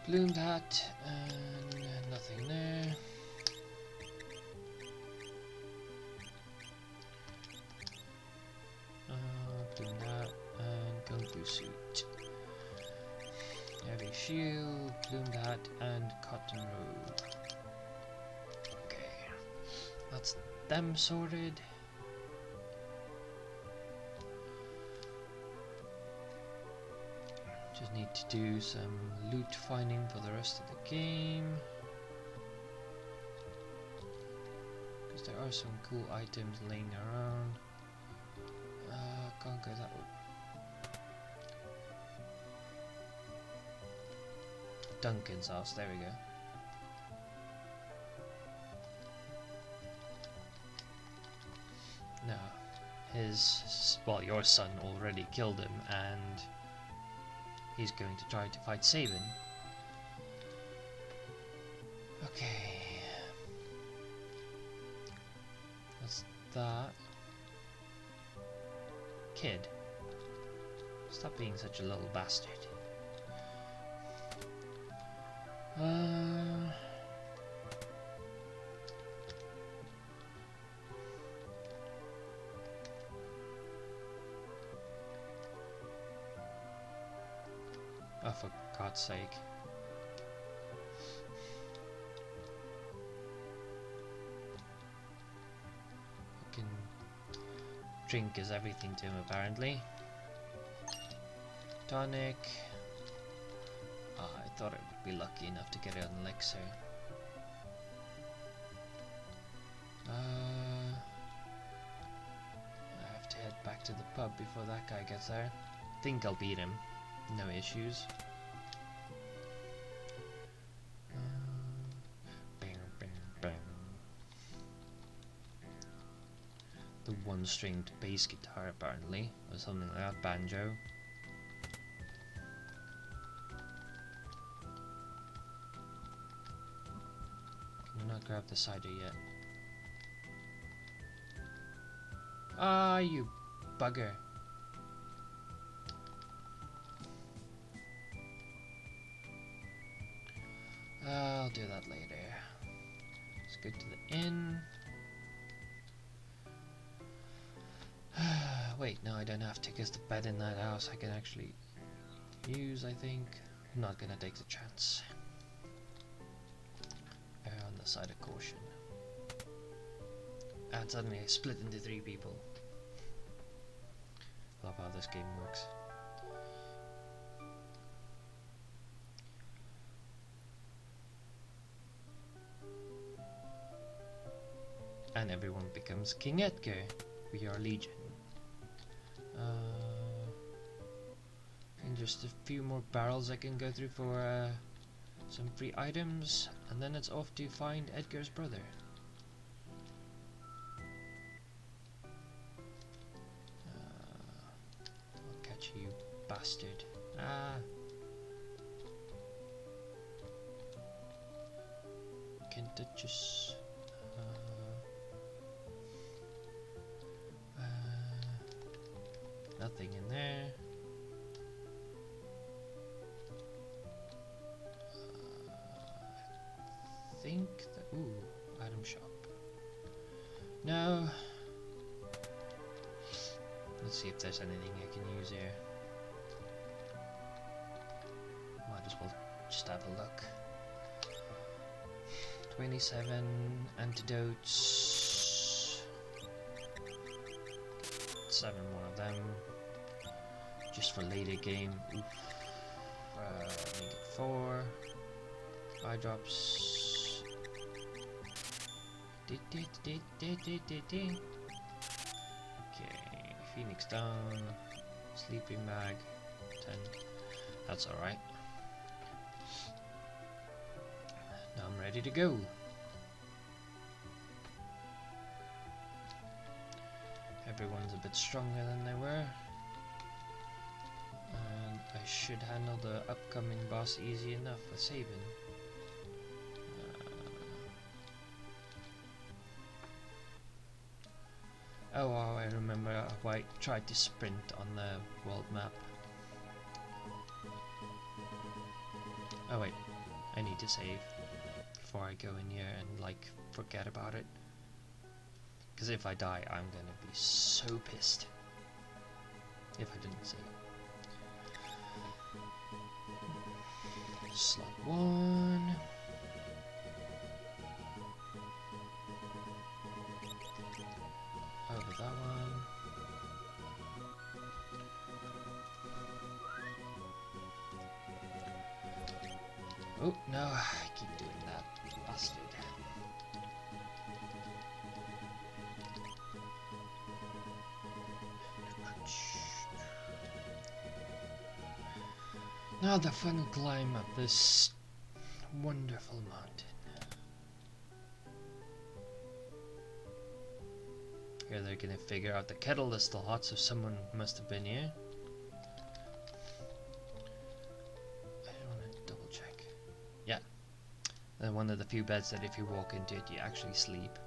Plumed hat and nothing there. Plumed hat and kung fu suit. Heavy shield, plumed hat, and cotton robe. Okay, that's them sorted. Just need to do some loot finding for the rest of the game. Because there are some cool items laying around. Can't go that way. Duncan's house, there we go. Now, well, your son already killed him, and he's going to try to fight Sabin. Okay. That's that. Kid. Stop being such a little bastard. Oh, for God's sake. Fucking drink is everything to him, apparently. Tonic. I thought I would be lucky enough to get it on elixir. I have to head back to the pub before that guy gets there. Think I'll beat him. No issues. the one-stringed bass guitar apparently, or something like that, banjo. Can I not grab the cider yet? Ah, you bugger. I'll do that later. Let's go to the inn. Wait, no, I don't have to, because the bed in that house I can actually use, I think. I'm not gonna take the chance. On the side of caution. And suddenly I split into 3 people. Love how this game works. And everyone becomes King Edgar. We are Legion. And just a few more barrels I can go through for some free items, and then it's off to find Edgar's brother. I'll catch you, bastard. Ah. Can't touch us. Nothing in there. I think that, ooh, item shop. No. Let's see if there's anything I can use here. Might as well just have a look. 27 antidotes. 7 more of them. Just for later game. Oof. Make it 4. Eye drops. Okay. Phoenix down. Sleeping bag. 10. That's alright. Now I'm ready to go. Everyone's a bit stronger than they were. And I should handle the upcoming boss easy enough with saving. Oh wow, I remember how I tried to sprint on the world map. Oh wait, I need to save before I go in here and like forget about it. Because if I die, I'm gonna be so pissed if I didn't save. Slot 1. Over that one. Oh no, I keep doing that, bastard. Now the fun climb up this wonderful mountain. Here they're gonna figure out the kettle is still hot, so someone must have been here. I want to double check. Yeah. And one of the few beds that if you walk into it, you actually sleep.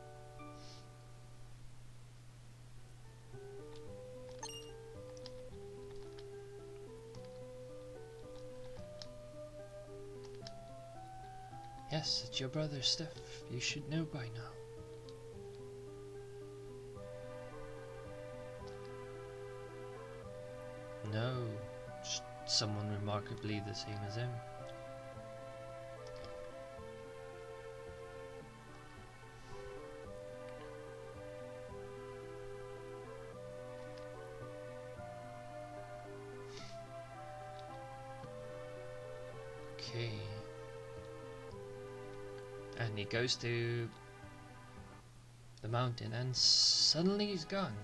Yes, it's your brother's stuff. You should know by now. No, just someone remarkably the same as him. Okay. And he goes to the mountain and suddenly he's gone.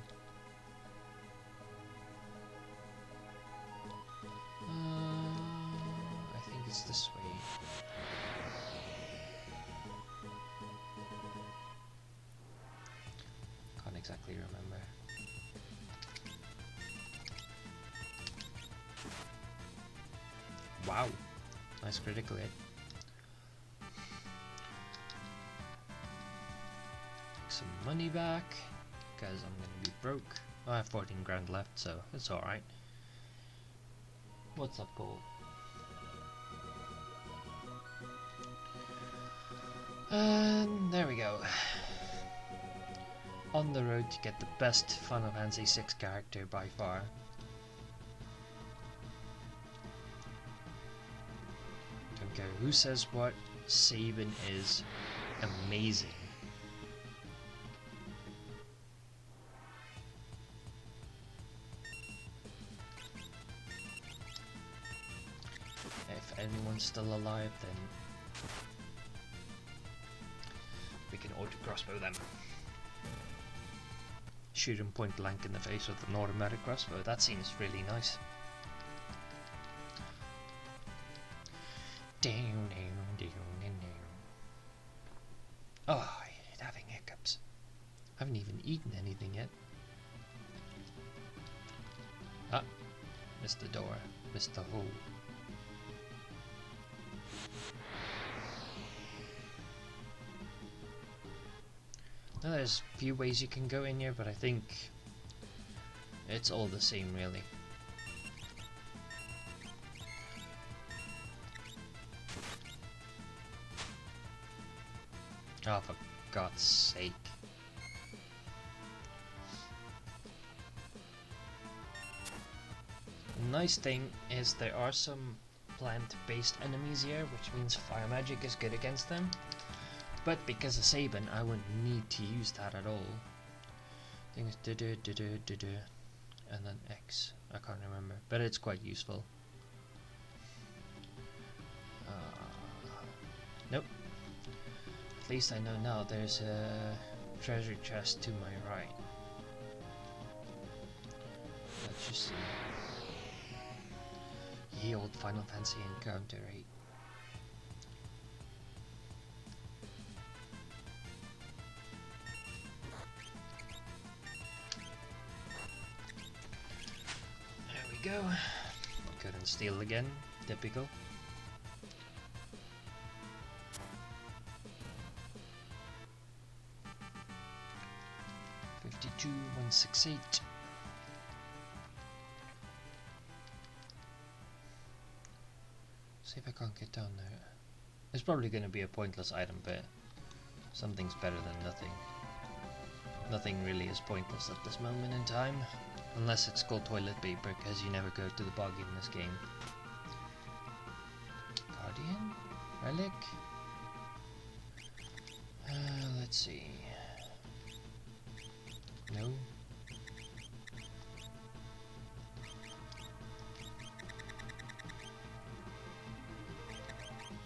I think it's this way. Can't exactly remember. Wow, nice critical hit. Take some money back, because I'm gonna be broke. I have 14 grand left, so it's alright. What's up, goal? And there we go. On the road to get the best Final Fantasy VI character by far. Don't care who says what, Sabin is amazing. If anyone's still alive, then we can auto crossbow them. Shoot him point blank in the face with an automatic crossbow. That seems really nice. Oh, I hate having hiccups. I haven't even eaten anything yet. Ah, missed the door, missed the hole. Now there's a few ways you can go in here, but I think it's all the same really. Oh, for God's sake. The nice thing is there are some plant-based enemies here, which means fire magic is good against them. But because of Sabin, I wouldn't need to use that at all. I think it's and then X. I can't remember, but it's quite useful. Nope. At least I know now there's a treasure chest to my right. Let's just see. Ye old Final Fantasy encounter, right? There we go. Couldn't steal again. Typical. $52,168. See if I can't get down there. It's probably going to be a pointless item, but something's better than nothing. Nothing really is pointless at this moment in time, unless it's called toilet paper, because you never go to the bog in this game. Guardian? Relic? Let's see. No.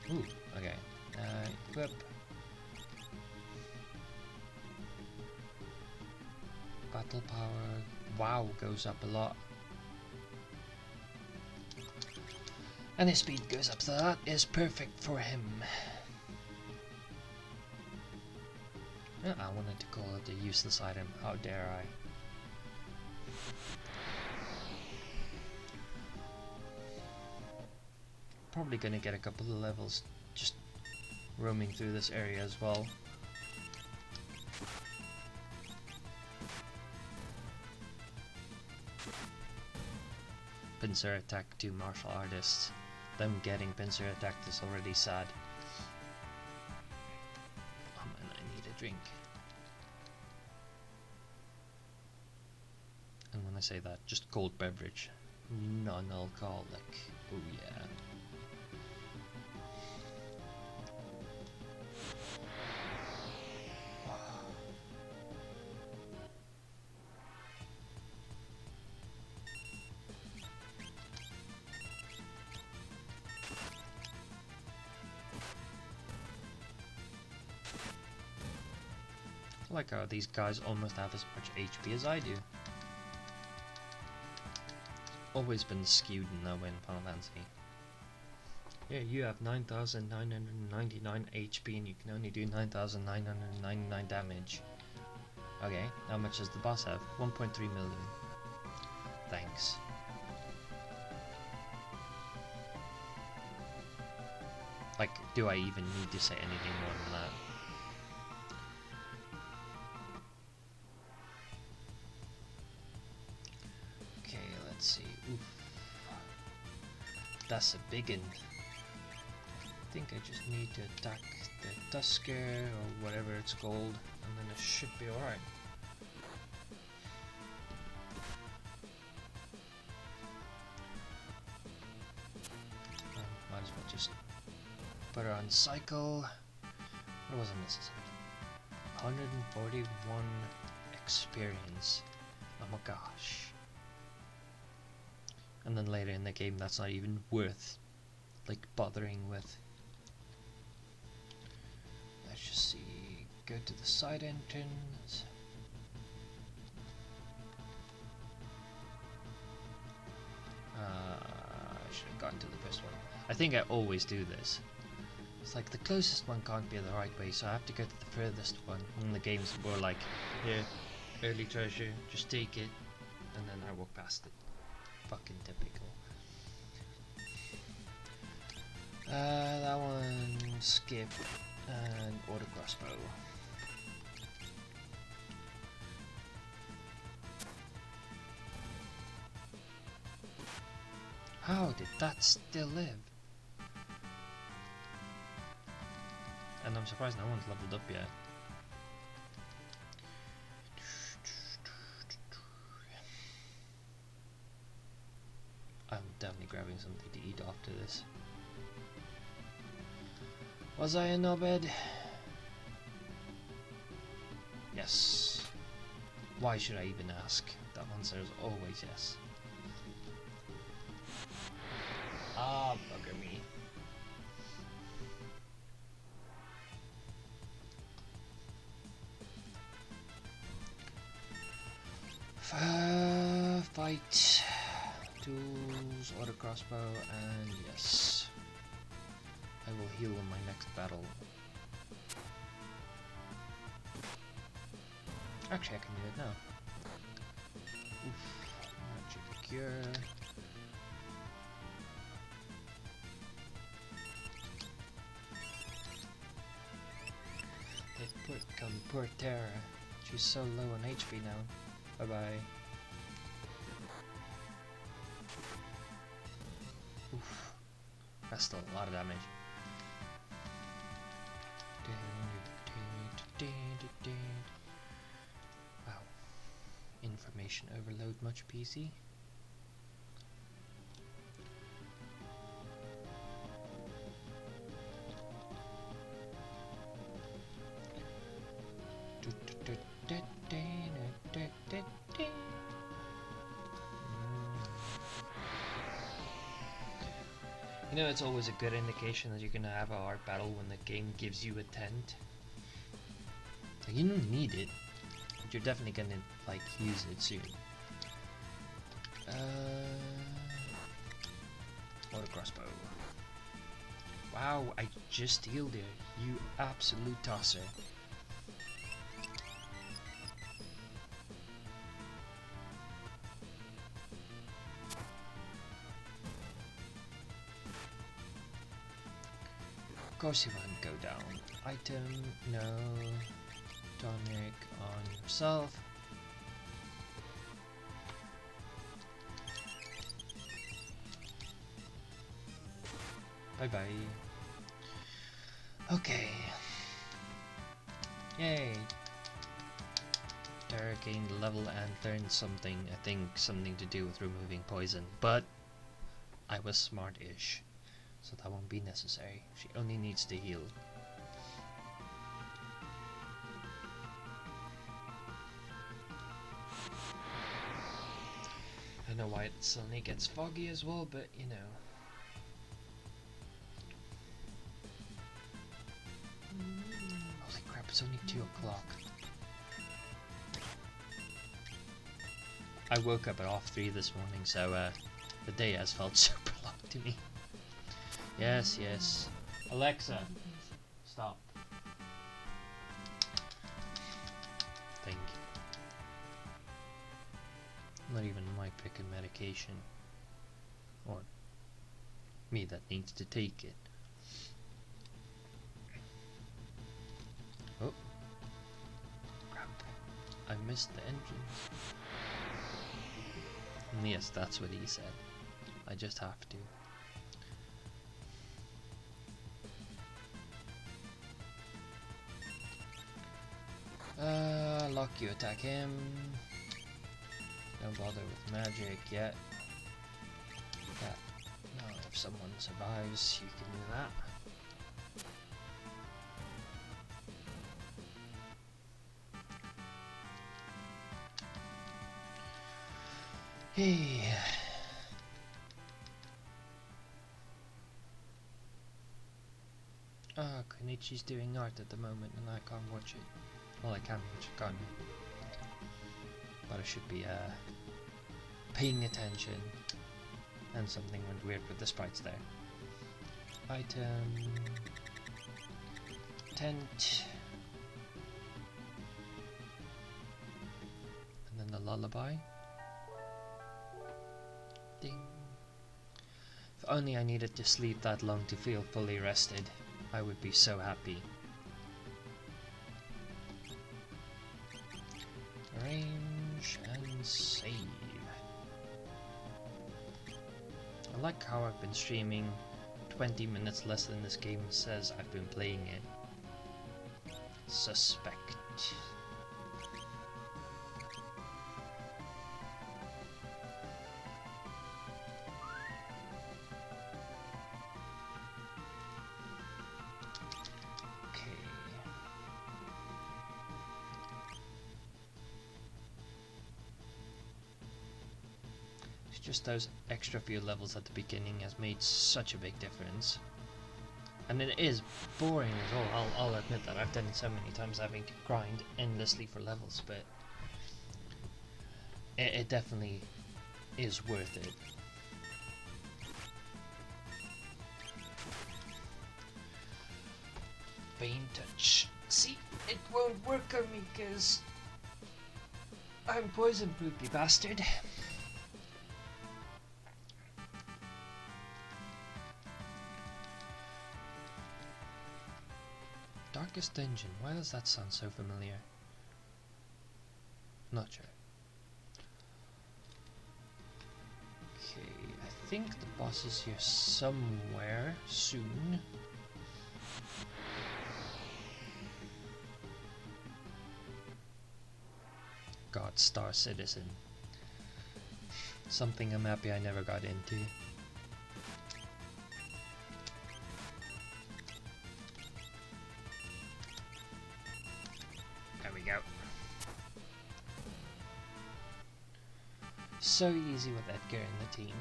Ooh, okay. Equip. Battle power. Wow, goes up a lot. And his speed goes up, so that is perfect for him. I wanted to call it a useless item. How dare I? Probably gonna get a couple of levels just roaming through this area as well. Pincer attack to martial artists. Them getting pincer attacked is already sad. Oh man, I need a drink. And when I say that, just cold beverage. Non-alcoholic. Oh yeah. I like how these guys almost have as much HP as I do. Always been skewed in that way in Final Fantasy. Yeah, you have 9,999 HP and you can only do 9,999 damage. Okay, how much does the boss have? 1.3 million. Thanks. Like, do I even need to say anything more than that? Okay, let's see. Oof. That's a big one. I think I just need to attack the Tusker or whatever it's called, and then it should be alright. Might as well just put her on cycle. What wasn't necessary? 141 experience. Oh my gosh. And then later in the game that's not even worth like bothering with. Let's just see. Go to the side entrance. I should have gone to the first one. I think I always do this. It's like the closest one can't be the right way, so I have to go to the furthest one. And the game's more like, here, early treasure, just take it, and then I walk past it. Fucking typical. That one, skip, and auto crossbow. How did that still live? And I'm surprised no one's leveled up yet. I'm definitely grabbing something to eat after this. Was I in no bed? Yes. Why should I even ask? That answer is always yes. Ah, bugger me. Fight. Tools, auto crossbow, and yes. I will heal in my next battle. Actually, I can do it now. Oof. Magic cure. Poor Terra. She's so low on HP now. Bye bye. Oof. That's still a lot of damage. Wow. Information overload much PC. You know, it's always a good indication that you're gonna have a hard battle when the game gives you a tent. Like, you don't need it, but you're definitely gonna like use it soon. Auto crossbow. Wow, I just healed her. You absolute tosser. Of course you won't go down. Item, no. Tonic on yourself. Bye bye. Okay. Yay. Terra gained level and learned something. I think something to do with removing poison. But I was smart-ish, so that won't be necessary. She only needs to heal. I don't know why it suddenly gets foggy as well, but you know. Holy crap, it's only 2 o'clock. I woke up at 3:30 this morning, so the day has felt super long to me. Yes, yes. Alexa, stop. Thank you. Not even my pick of medication. Or me that needs to take it. Oh. Crap. I missed the engine. And yes, that's what he said. I just have to. Lock you attack him. Don't bother with magic yet. Yeah. Now if someone survives, you can do that. Hey. Konichi's doing art at the moment and I can't watch it. Well, I can watch it, can't I? But I should be paying attention. And something went weird with the sprites there. Item... Tent... And then the lullaby. Ding. If only I needed to sleep that long to feel fully rested, I would be so happy. Arrange and save. I like how I've been streaming 20 minutes less than this game says I've been playing it. Suspect. Just those extra few levels at the beginning has made such a big difference. And it is boring as well, I'll admit that. I've done it so many times having to grind endlessly for levels, but it definitely is worth it. Bane touch. See, it won't work on me because I'm poison proof, you bastard. Darkest Dungeon, why does that sound so familiar? Not sure. Okay, I think the boss is here somewhere soon. God, Star Citizen. Something I'm happy I never got into. So easy with Edgar in the team.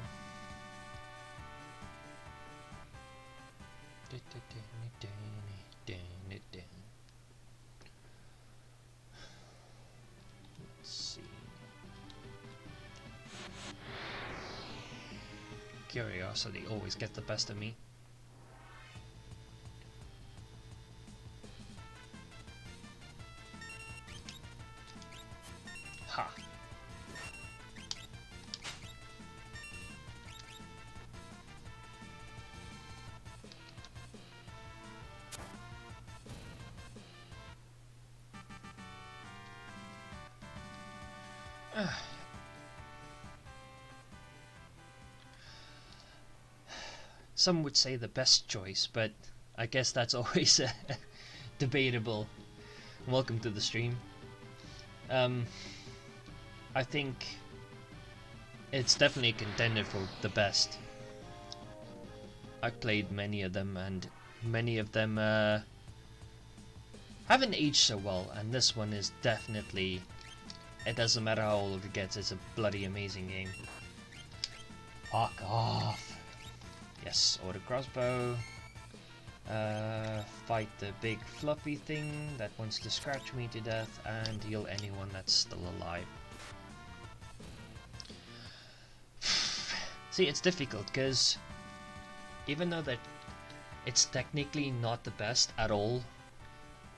Let's see. Curiosity always gets the best of me. Ha! Some would say the best choice, but I guess that's always debatable. Welcome to the stream. I think it's definitely a contender for the best. I've played many of them, and many of them haven't aged so well, and this one is definitely, it doesn't matter how old it gets, it's a bloody amazing game. Fuck off. Yes, auto crossbow. Fight the big fluffy thing that wants to scratch me to death and heal anyone that's still alive. See, it's difficult because even though that it's technically not the best at all,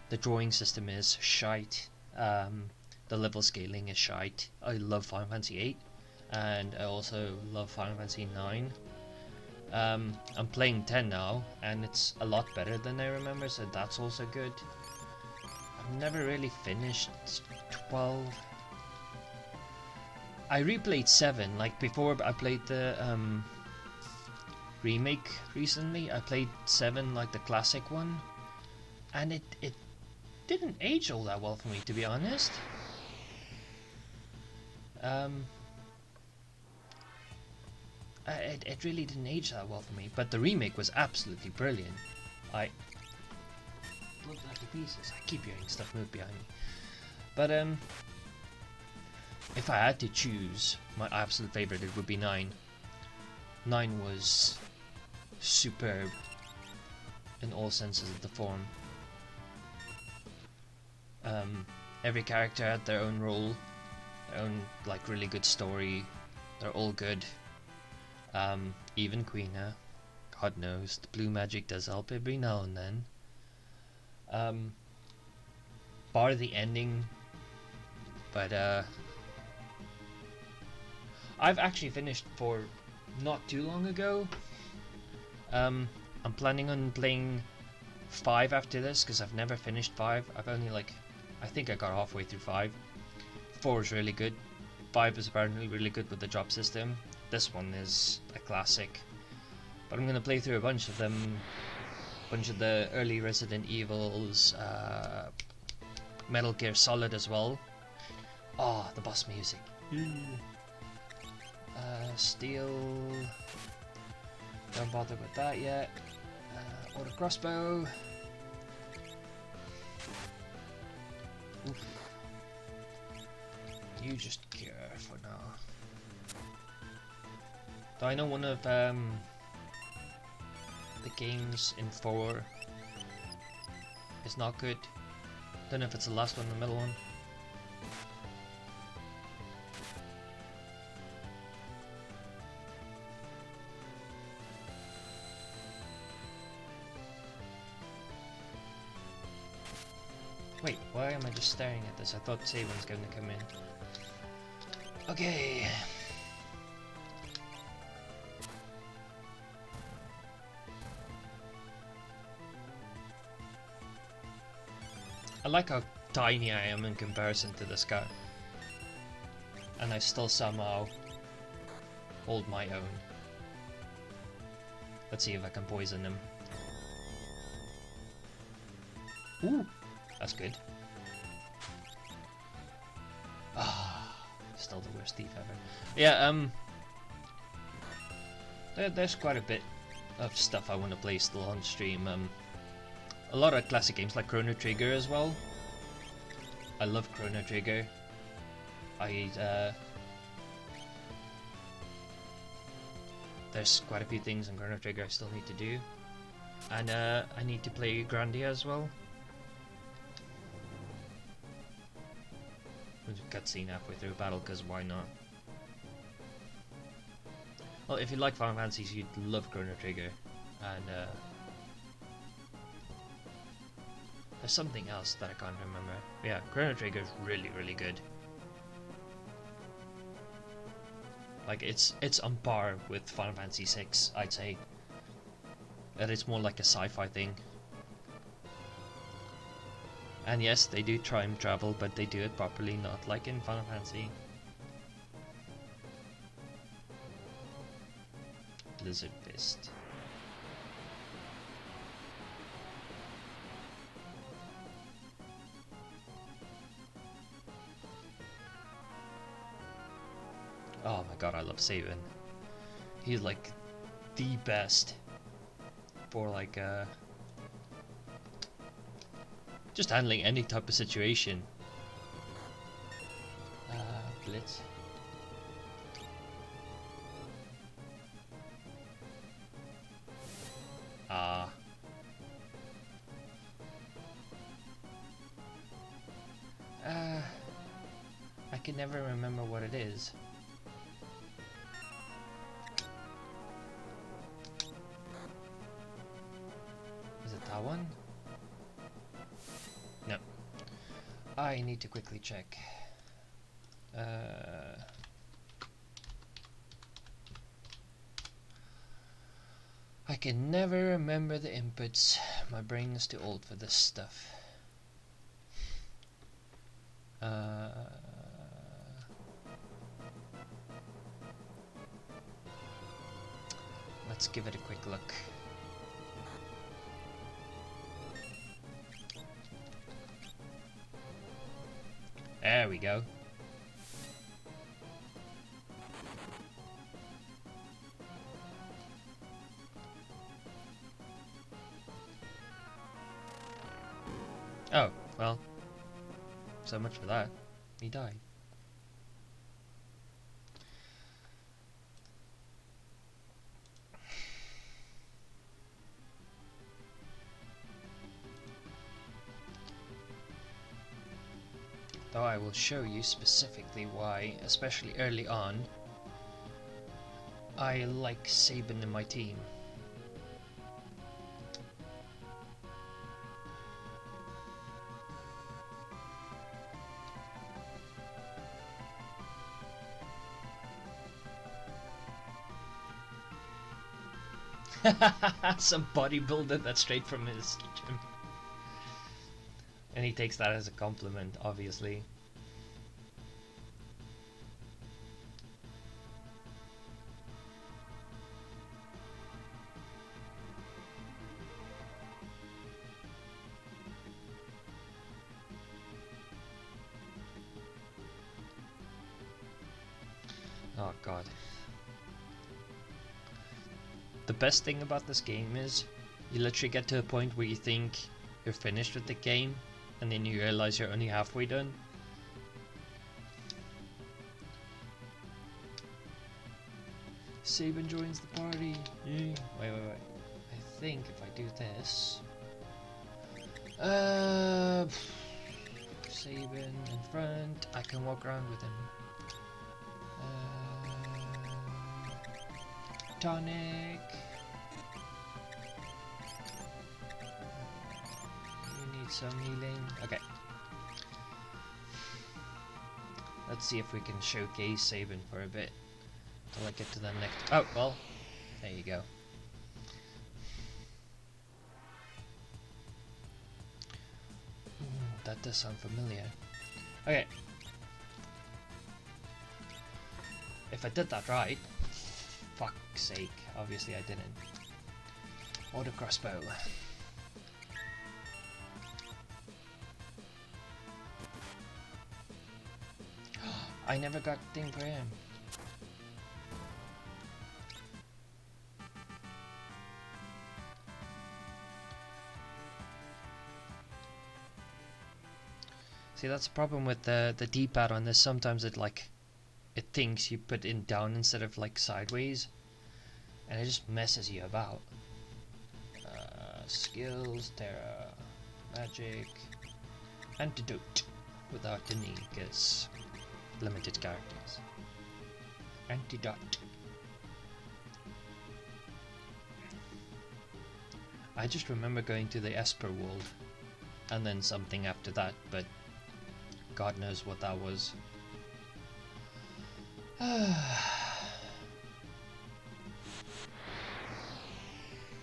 the drawing system is shite, the level scaling is shite. I love Final Fantasy VIII, and I also love Final Fantasy 9. I'm playing 10 now, and it's a lot better than I remember, so that's also good. I've never really finished 12. I replayed 7, like before I played the remake recently. I played 7, like the classic one, and it didn't age all that well for me, to be honest. It really didn't age that well for me, but the remake was absolutely brilliant. I loved that to pieces. I keep hearing stuff move behind me. But if I had to choose my absolute favorite, it would be 9. 9 was superb in all senses of the form. Every character had their own role, their own like really good story. They're all good. Even Quina, God knows, the blue magic does help every now and then. Bar the ending, but I've actually finished 4 not too long ago. I'm planning on playing 5 after this, because I've never finished 5. I've only I think I got halfway through 5. 4 is really good. 5 is apparently really good with the drop system. This one is a classic. But I'm going to play through a bunch of them. A bunch of the early Resident Evils. Metal Gear Solid as well. Oh, the boss music. Steel. Don't bother with that yet. Auto crossbow. Oof. You just cure for now. Though I know one of the games in 4 is not good. Don't know if it's the last one or the middle one. Wait, why am I just staring at this? I thought Saban's going to come in. Okay. I like how tiny I am in comparison to this guy. And I still somehow hold my own. Let's see if I can poison him. Ooh, that's good. Ah, still the worst thief ever. Yeah, there's quite a bit of stuff I want to play still on stream. A lot of classic games like Chrono Trigger as well. I love Chrono Trigger. There's quite a few things in Chrono Trigger I still need to do. And I need to play Grandia as well. There's a cutscene halfway through a battle, because why not? Well, if you like Final Fantasies, you'd love Chrono Trigger. And there's something else that I can't remember. Yeah, Chrono Trigger is really, really good. Like, it's on par with Final Fantasy VI, I'd say. That it's more like a sci-fi thing. And yes, they do time travel, but they do it properly, not like in Final Fantasy. Blizzard Fist. Oh my god, I love Saban. He's like the best for like just handling any type of situation. Blitz. I can never remember what it is. Is it that one? No. I need to quickly check. I can never remember the inputs. My brain is too old for this stuff. Let's give it a quick look. There we go. Oh, well, so much for that. He died. Though I will show you specifically why, especially early on, I like Sabin in my team. Some bodybuilder that's straight from his gym. And he takes that as a compliment, obviously. Oh god. The best thing about this game is you literally get to a point where you think you're finished with the game and then you realize you're only halfway done. Sabin joins the party. Yay. Wait. I think if I do this... Sabin in front. I can walk around with him. Tonic. You need some healing. Okay. Let's see if we can showcase Sabin for a bit till I get to the next. Oh well, there you go. That does sound familiar. Okay. If I did that right. Fuck's sake, obviously I didn't. Auto crossbow. I never got thing for him. See, that's the problem with the D-pad on this. Sometimes it thinks you put in down instead of like sideways, and it just messes you about. Skills, Terra, Magic, Antidote without the need, because limited characters. Antidote. I just remember going to the Esper world, and then something after that, but God knows what that was.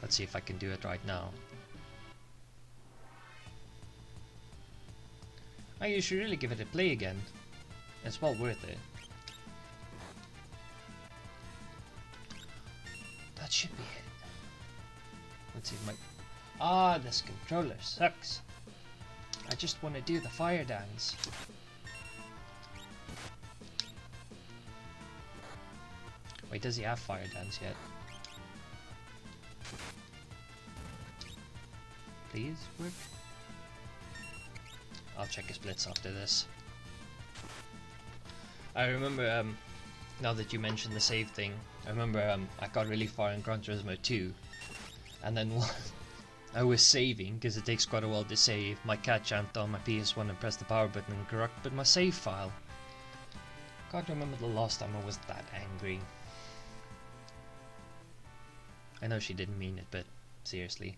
Let's see if I can do it right now. Oh, you should really give it a play again. It's well worth it. That should be it. Let's see if my... Ah, this controller sucks. I just want to do the fire dance. Wait, does he have fire dance yet? Please work. I'll check his blitz after this. I remember, now that you mentioned the save thing, I remember I got really far in Gran Turismo 2, and then I was saving, because it takes quite a while to save. My cat jumped on my PS1 and pressed the power button and corrupted my save file. Can't remember the last time I was that angry. I know she didn't mean it, but seriously.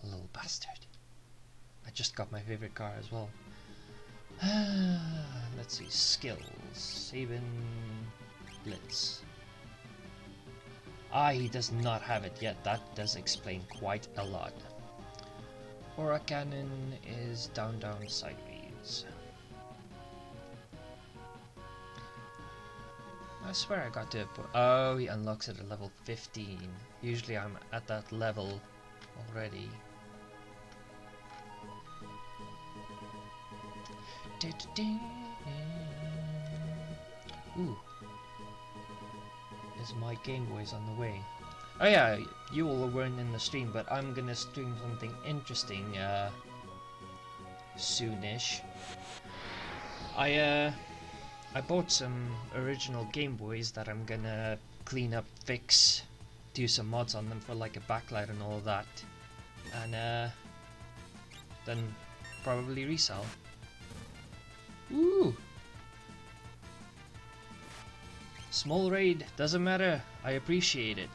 Little bastard. I just got my favorite car as well. Let's see, skills. Sabin Blitz. Ah, he does not have it yet. That does explain quite a lot. Aura Cannon is down, down, sideways. I swear I got to it, but oh, he unlocks it at level 15. Usually I'm at that level already. Ooh. Is my Game Boys on the way? Oh yeah, you all weren't in the stream, but I'm gonna stream something interesting soonish. I bought some original Game Boys that I'm gonna clean up, fix, do some mods on them for like a backlight and all that, and then probably resell. Ooh! Small raid, doesn't matter, I appreciate it.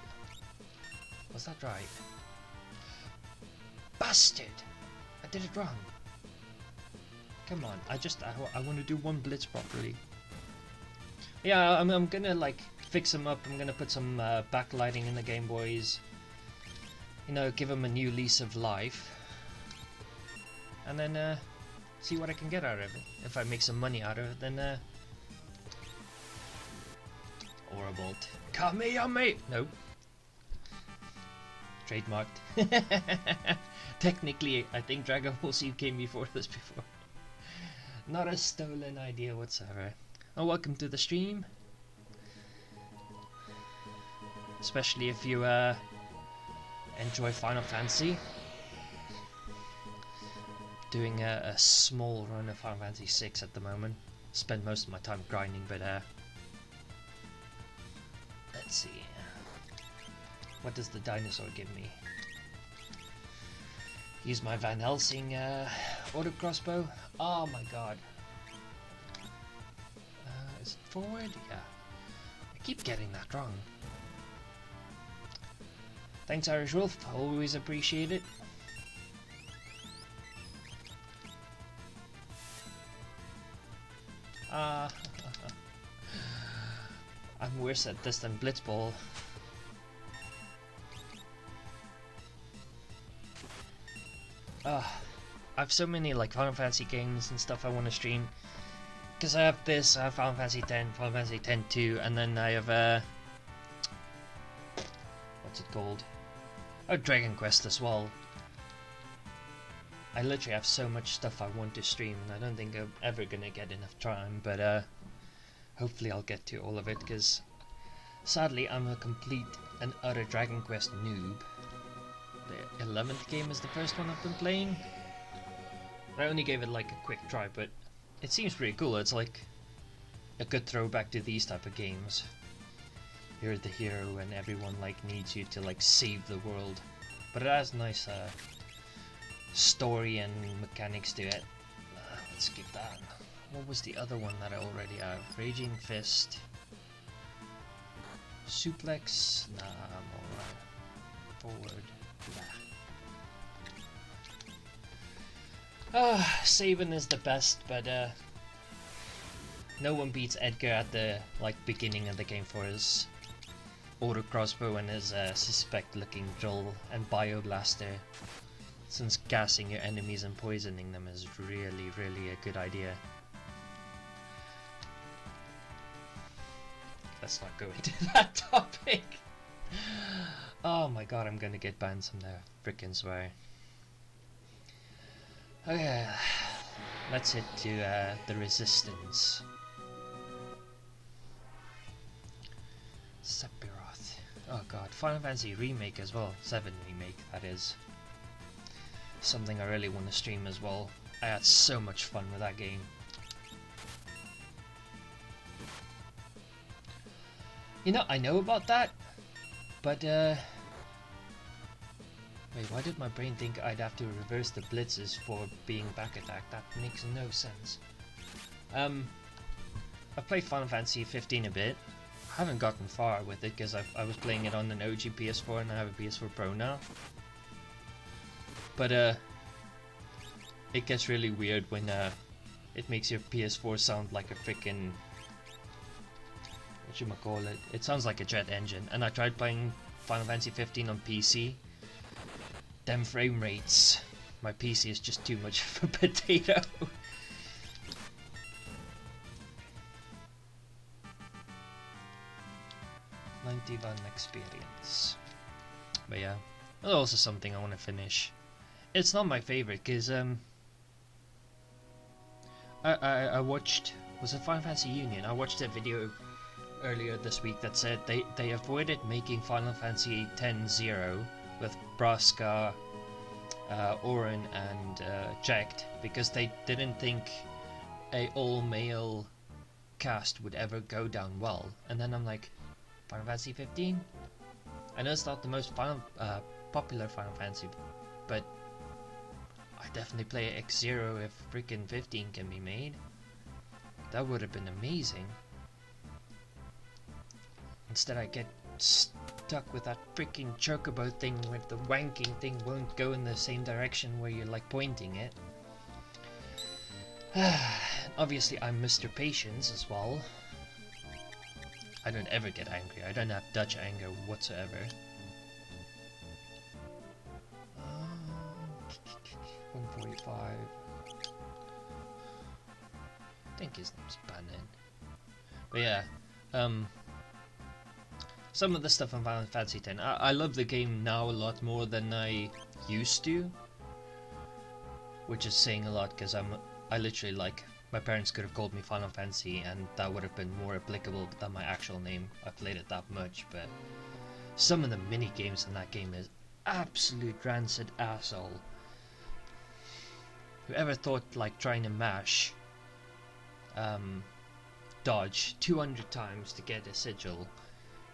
Was that right? Bastard! I did it wrong. Come on, I want to do one blitz properly. Yeah, I'm gonna like fix them up. I'm gonna put some backlighting in the Game Boys. You know, give them a new lease of life. And then see what I can get out of it. If I make some money out of it, then or a bolt. Kameyame! No. Trademarked. Technically, I think Dragon Ball Z came before this before. Not a stolen idea whatsoever. Oh, welcome to the stream. Especially if you enjoy Final Fantasy. Doing a small run of Final Fantasy VI at the moment. Spend most of my time grinding, but let's see. What does the dinosaur give me? Use my Van Helsing auto crossbow. Oh my god. Is it forward? Yeah. I keep getting that wrong. Thanks, Irish Wolf. Always appreciate it. I'm worse at this than Blitzball. I have so many like Final Fantasy games and stuff I want to stream. Because I have this, I have Final Fantasy X, Final Fantasy X-2, and then I have what's it called? Oh, Dragon Quest as well. I literally have so much stuff I want to stream, and I don't think I'm ever gonna get enough time, but hopefully I'll get to all of it, because sadly I'm a complete and utter Dragon Quest noob. The 11th game is the first one I've been playing. I only gave it like a quick try, but it seems pretty cool. It's like a good throwback to these type of games. You're the hero and everyone like needs you to like save the world, but it has nice story and mechanics to it. Let's skip that. What was the other one that I already have? Raging Fist. Suplex? Nah, I'm alright. Forward. Saban is the best, but no one beats Edgar at the like beginning of the game for his auto crossbow and his suspect looking drill and bioblaster, since gassing your enemies and poisoning them is really a good idea. Let's not go into that topic. Oh my god, I'm gonna get banned from there. Frickin' swear. Okay, let's head to the Resistance. Sephiroth. Oh god, Final Fantasy Remake as well. 7 Remake, that is. Something I really want to stream as well. I had so much fun with that game. You know, I know about that, but wait, why did my brain think I'd have to reverse the blitzes for being back attack? That makes no sense. I've played Final Fantasy 15 a bit. I haven't gotten far with it because I was playing it on an OG PS4 and I have a PS4 Pro now. But it gets really weird when it makes your PS4 sound like a freaking, whatchamacallit, it sounds like a jet engine, and I tried playing Final Fantasy 15 on PC. Them frame rates. My PC is just too much of a potato. '91 experience. But yeah, that's also something I want to finish. It's not my favorite because I watched, was it Final Fantasy Union? I watched a video earlier this week that said they avoided making Final Fantasy X-0 with Braska, Orin and Jacked because they didn't think a all-male cast would ever go down well. And then I'm like, Final Fantasy 15? I know it's not the most popular Final Fantasy, but I definitely play X-0 if freaking 15 can be made. That would have been amazing. Instead I get stuck with that freaking chocobo thing where the wanking thing won't go in the same direction where you're like pointing it. Obviously I'm Mr. Patience as well. I don't ever get angry. I don't have Dutch anger whatsoever. 145. I think his name's Bannon. But yeah, some of the stuff in Final Fantasy X. I love the game now a lot more than I used to, which is saying a lot because I literally, like, my parents could have called me Final Fantasy and that would have been more applicable than my actual name. I played it that much, but some of the mini games in that game is absolute rancid asshole. Whoever thought like trying to mash dodge 200 times to get a sigil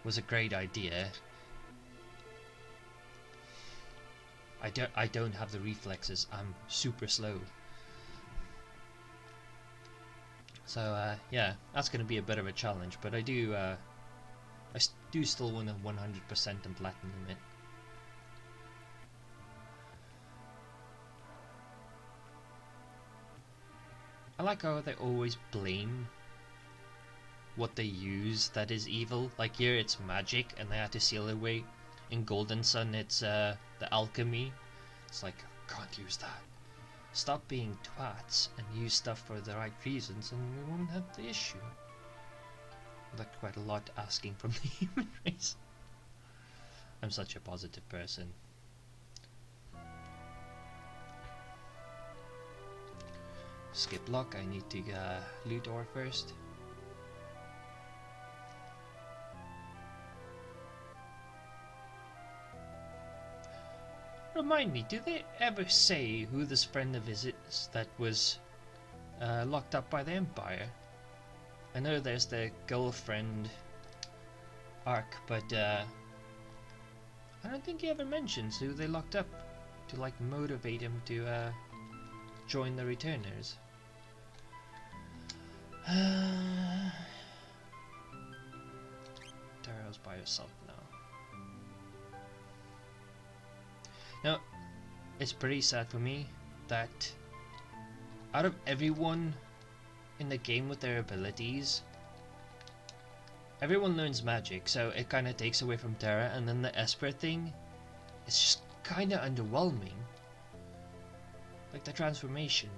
was a great idea. I don't have the reflexes. I'm super slow. So yeah, that's going to be a bit of a challenge, but I do still want to 100% and platinum it. I like how they always blame what they use that is evil. Like here it's magic and they had to seal it away. In Golden Sun it's the alchemy. It's like, can't use that. Stop being twats and use stuff for the right reasons and we won't have the issue. That's quite a lot asking from the human race. I'm such a positive person. Skip lock, I need to loot ore first. Remind me, do they ever say who this friend of his is that was locked up by the Empire? I know there's the girlfriend arc, but I don't think he ever mentions who they locked up to like motivate him to join the Returners. Tara's by herself now. Now, it's pretty sad for me that out of everyone in the game with their abilities, everyone learns magic, so it kind of takes away from Terra, and then the Esper thing is just kind of underwhelming. Like the transformation.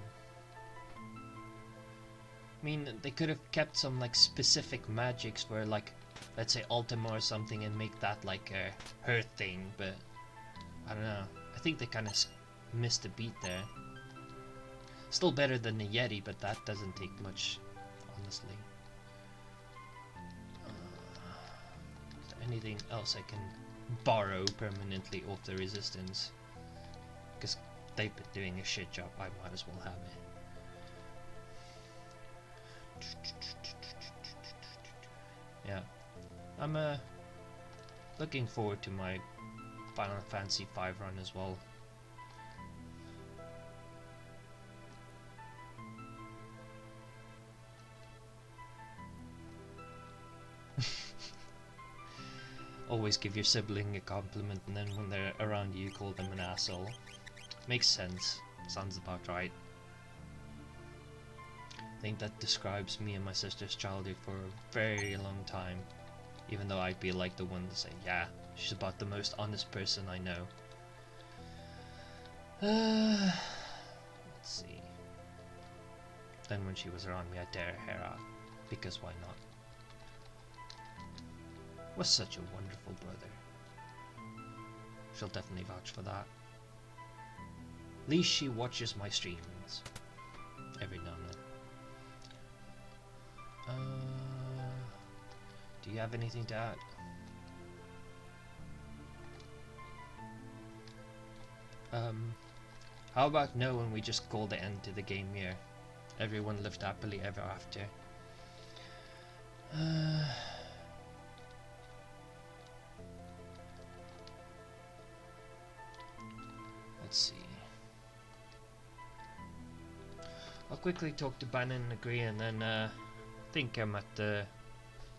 I mean, they could have kept some like specific magics where, like, let's say Ultima or something, and make that like her thing, but I don't know. I think they kind of missed a beat there. Still better than the Yeti, but that doesn't take much, honestly. Is there anything else I can borrow permanently off the Resistance? Because they've been doing a shit job, I might as well have it. Yeah, I'm looking forward to my Final Fantasy V run as well. Always give your sibling a compliment and then when they're around you call them an asshole. Makes sense. Sounds about right. I think that describes me and my sister's childhood for a very long time. Even though I'd be like the one to say, yeah, she's about the most honest person I know. Let's see. Then when she was around me, I'd tear her hair out. Because why not? Was such a wonderful brother. She'll definitely vouch for that. At least she watches my streams. Every now and then. Do you have anything to add? How about no when we just call the end to the game here? Everyone lived happily ever after. Let's see. I'll quickly talk to Bannon and agree, and then think I'm at the...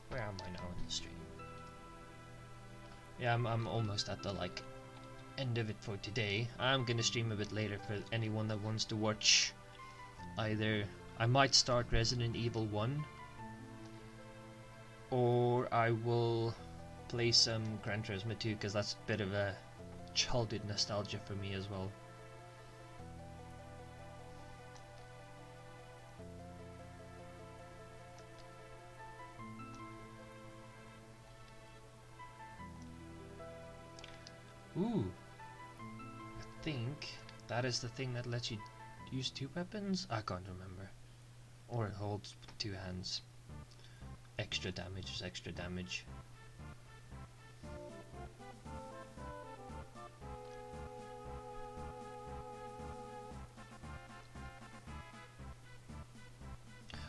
Where am I now in the stream? Yeah, I'm almost at the like end of it for today. I'm gonna stream a bit later for anyone that wants to watch. Either I might start Resident Evil 1, or I will play some Gran Turismo 2, because that's a bit of a childhood nostalgia for me as well. Ooh, I think that is the thing that lets you use 2 weapons? I can't remember. Or it holds 2 hands. Extra damage is extra damage.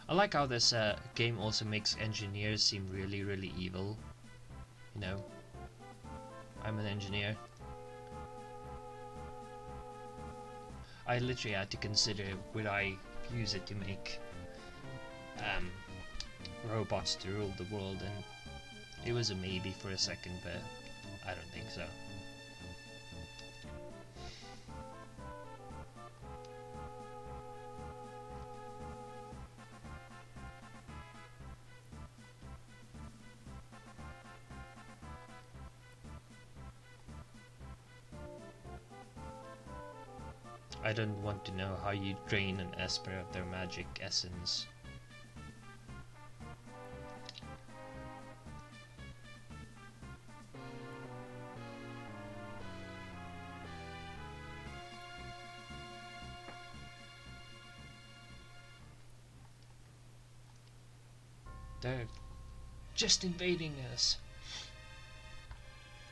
I like how this game also makes engineers seem really, really evil. You know, I'm an engineer. I literally had to consider, would I use it to make robots to rule the world, and it was a maybe for a second, but I don't think so. I don't want to know how you drain an Esper of their magic essence. They're just invading us.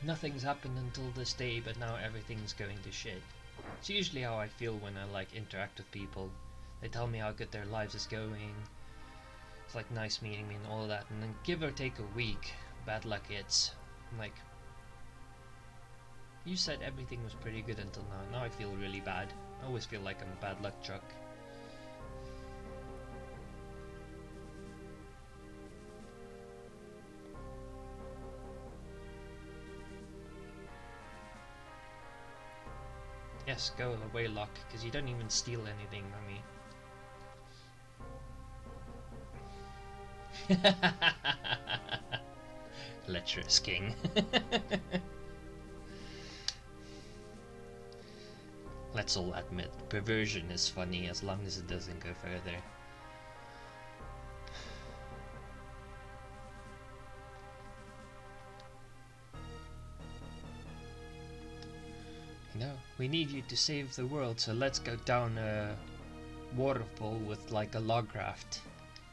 Nothing's happened until this day, but now everything's going to shit. It's usually how I feel when I like interact with people. They tell me how good their lives is going. It's like nice meeting me and all of that, and then give or take a week, bad luck hits. I'm like, you said everything was pretty good until now. Now I feel really bad. I always feel like I'm a bad luck truck. Yes, go away, Locke, because you don't even steal anything from me. Lecherous king. Let's all admit, perversion is funny as long as it doesn't go further. You know, we need you to save the world, so let's go down a waterfall with like a log raft,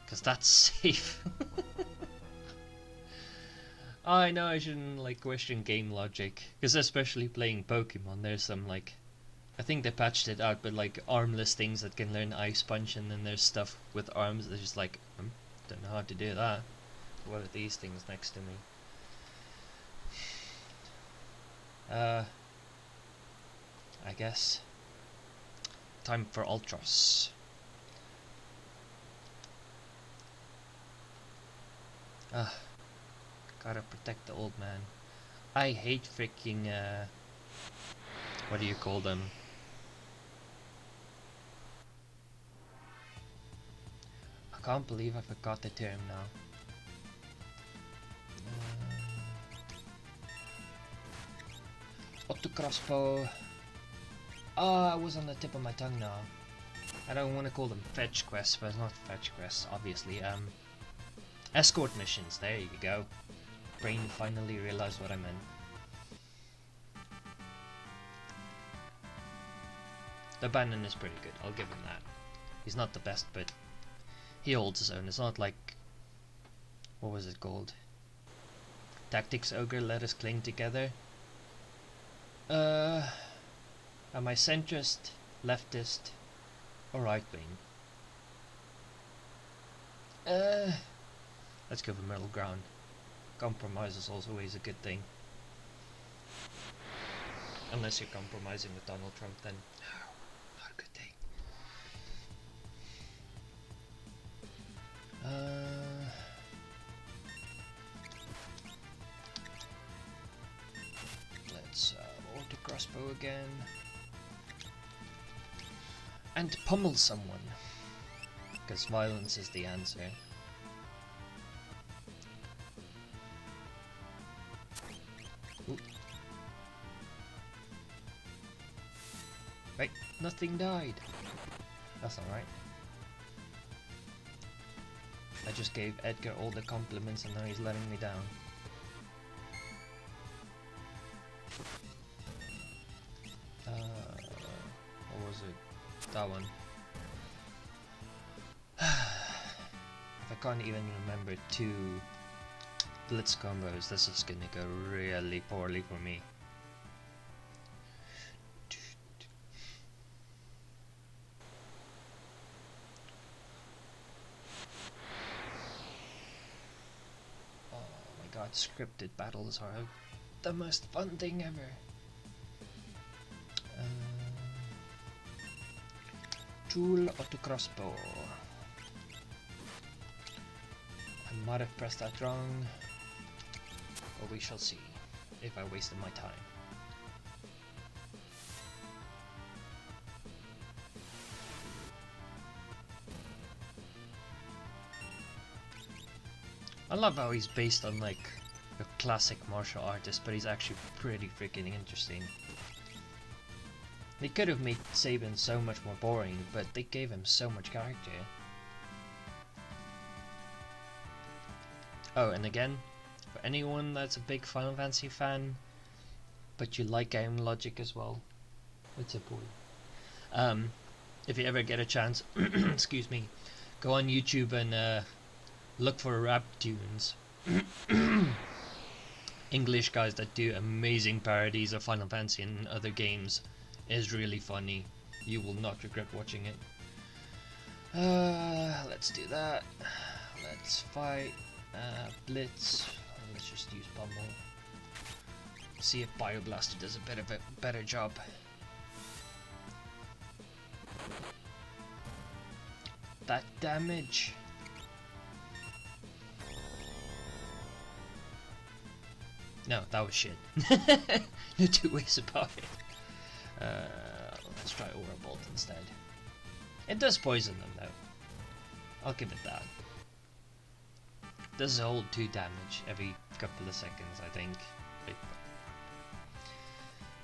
because that's safe. I know I shouldn't like question game logic, because especially playing Pokemon, there's some like, I think they patched it out, but like armless things that can learn Ice Punch, and then there's stuff with arms that's just like, don't know how to do that. What are these things next to me? I guess time for Ultros. Gotta protect the old man. I hate freaking what do you call them? I can't believe I forgot the term now. Auto crossbow. Ah, it was on the tip of my tongue now. I don't want to call them fetch quests, but it's not fetch quests, obviously. Escort missions, there you go. Brain finally realized what I meant. The Bannon is pretty good, I'll give him that. He's not the best, but he holds his own. It's not like... what was it called? Tactics Ogre, Let Us Cling Together. Am I centrist, leftist, or right wing? Let's go for middle ground. Compromise is always a good thing. Unless you're compromising with Donald Trump, then no, not a good thing. Let's auto crossbow again. And pummel someone. Because violence is the answer. Ooh. Right, nothing died. That's alright. I just gave Edgar all the compliments and now he's letting me down. What was it? That one. If I can't even remember 2 blitz combos, this is gonna go really poorly for me. God, scripted battles are the most fun thing ever. Tool auto crossbow. I might have pressed that wrong, but we shall see if I wasted my time. I love how he's based on like a classic martial artist, but he's actually pretty freaking interesting. They could have made Sabin so much more boring, but they gave him so much character. Oh, and again, for anyone that's a big Final Fantasy fan, but you like game logic as well, it's a boy. If you ever get a chance, excuse me, go on YouTube and look for rap tunes. English guys that do amazing parodies of Final Fantasy and other games is really funny. You will not regret watching it. Let's do that. Let's fight. Blitz. Let's just use Pummel. See if Bioblaster does a bit of a better job. That damage. No, that was shit. No two ways about it. Let's try Aura Bolt instead. It does poison them though. I'll give it that. Does hold 2 damage every couple of seconds, I think.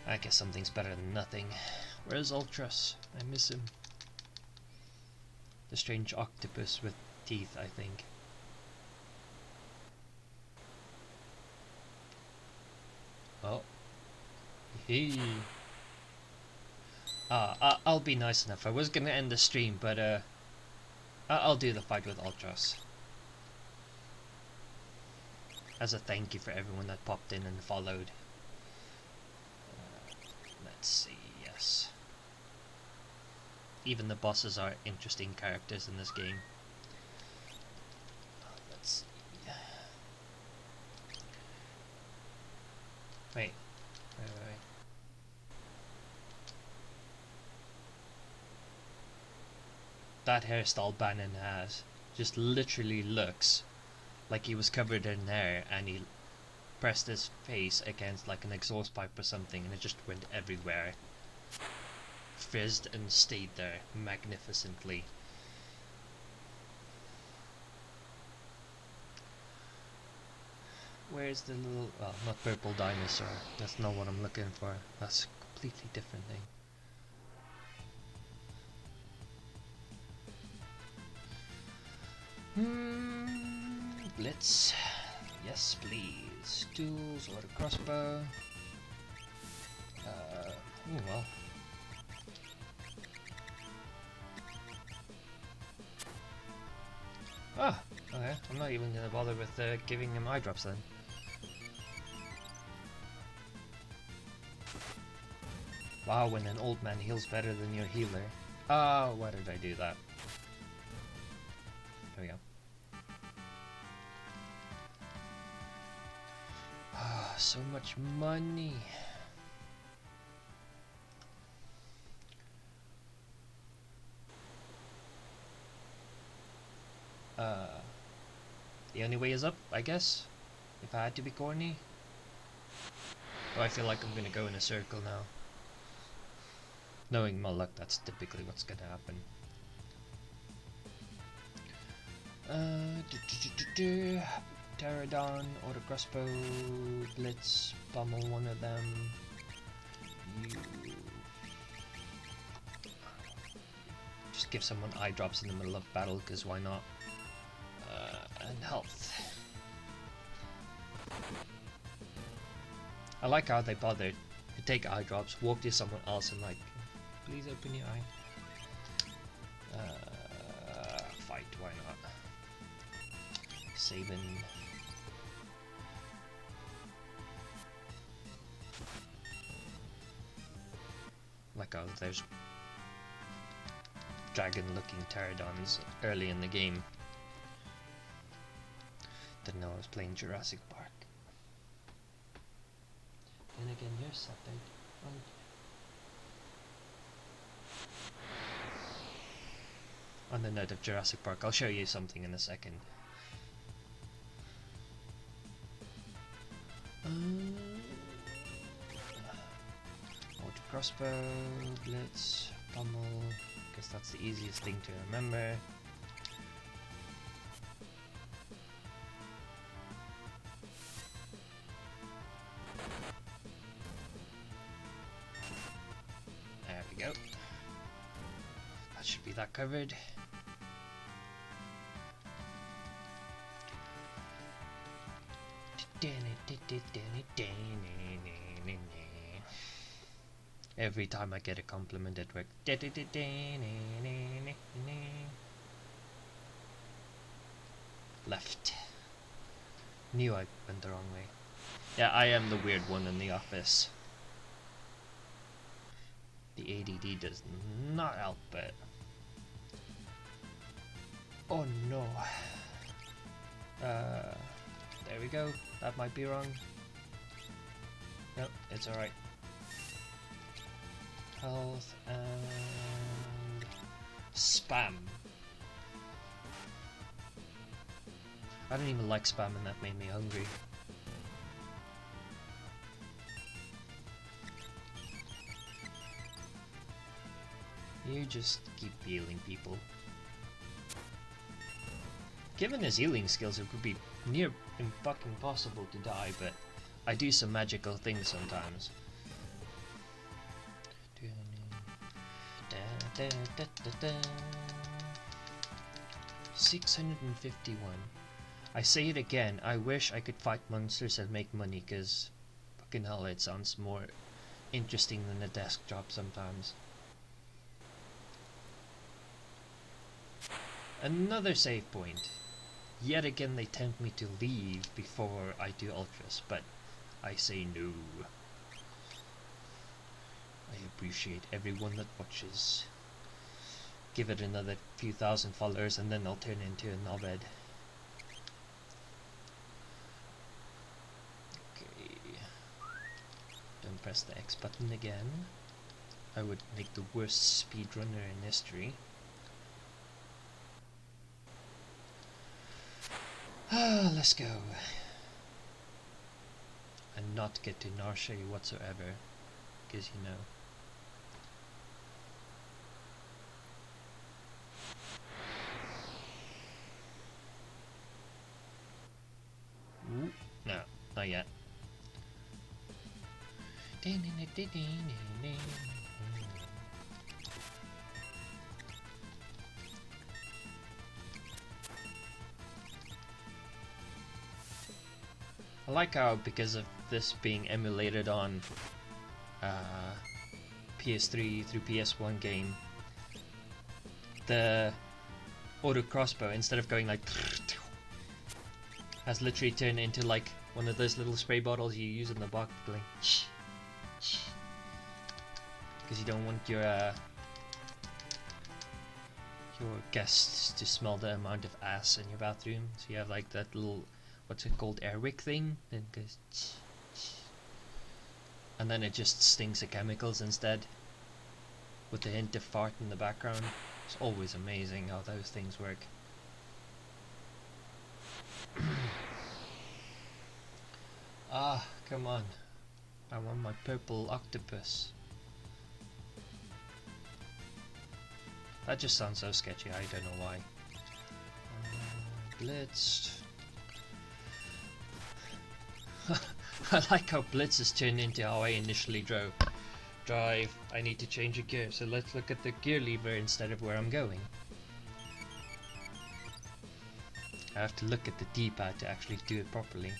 I guess something's better than nothing. Where's Ultras? I miss him. The strange octopus with teeth, I think. Oh. Hee. I'll be nice enough. I was gonna end the stream, but I'll do the fight with Ultras. As a thank you for everyone that popped in and followed. Let's see, yes. Even the bosses are interesting characters in this game. Let's see. Wait. That hairstyle Bannon has just literally looks like he was covered in hair and he pressed his face against like an exhaust pipe or something and it just went everywhere. Fizzed and stayed there magnificently. Where's the little... well, not purple dinosaur. That's not what I'm looking for. That's a completely different thing. Blitz. Yes, please. Tools or the crossbow. Oh well. Ah, okay. I'm not even gonna bother with giving him eye drops then. Wow, when an old man heals better than your healer. Ah, why did I do that? There we go. Ah, so much money. The only way is up, I guess. If I had to be corny. Oh, I feel like I'm gonna go in a circle now. Knowing my luck, that's typically what's gonna happen. Pterodon, auto crossbow, blitz, pummel one of them. You just give someone eye drops in the middle of battle, because why not? And health. I like how they bothered to take eye drops, walk to someone else and like, please open your eye. Fight, why not? Saving. Like how there's dragon-looking pterodons early in the game. Didn't know I was playing Jurassic Park. Then again, you're separate. On the note of Jurassic Park, I'll show you something in a second. Auto crossbow, blitz, pummel, because that's the easiest thing to remember. There we go. That should be that covered. Every time I get a compliment at work. Left. Knew I went the wrong way. Yeah, I am the weird one in the office. The ADD does not help it. Oh no. There we go. That might be wrong. Nope, it's alright. Health and spam. I don't even like spam and that made me hungry. You just keep healing people. Given his healing skills, it would be near fucking impossible to die, but I do some magical things sometimes. 651. I say it again, I wish I could fight monsters and make money, cause fucking hell, it sounds more interesting than a desk job sometimes. Another save point. Yet again they tempt me to leave before I do ultras, but I say no. I appreciate everyone that watches. Give it another few thousand followers and then I'll turn into a knobhead. Okay. Don't press the X button again. I would make the worst speedrunner in history. Let's go. And not get to nausea whatsoever, because you know. Ooh, no. not yet. I like how, because of this being emulated on PS3 through PS1 game, the auto crossbow, instead of going like, has literally turned into like one of those little spray bottles you use in the box, going because you don't want your guests to smell the amount of ass in your bathroom. So you have like that little, what's it called, airwick thing, and it goes, and then it just stings of chemicals instead, with the hint of fart in the background. It's always amazing how those things work. Ah, come on. I want my purple octopus. That just sounds so sketchy, I don't know why. Blitzed. I like how Blitz has turned into how I initially drove. I need to change a gear, so let's look at the gear lever instead of where I'm going. I have to look at the D-pad to actually do it properly.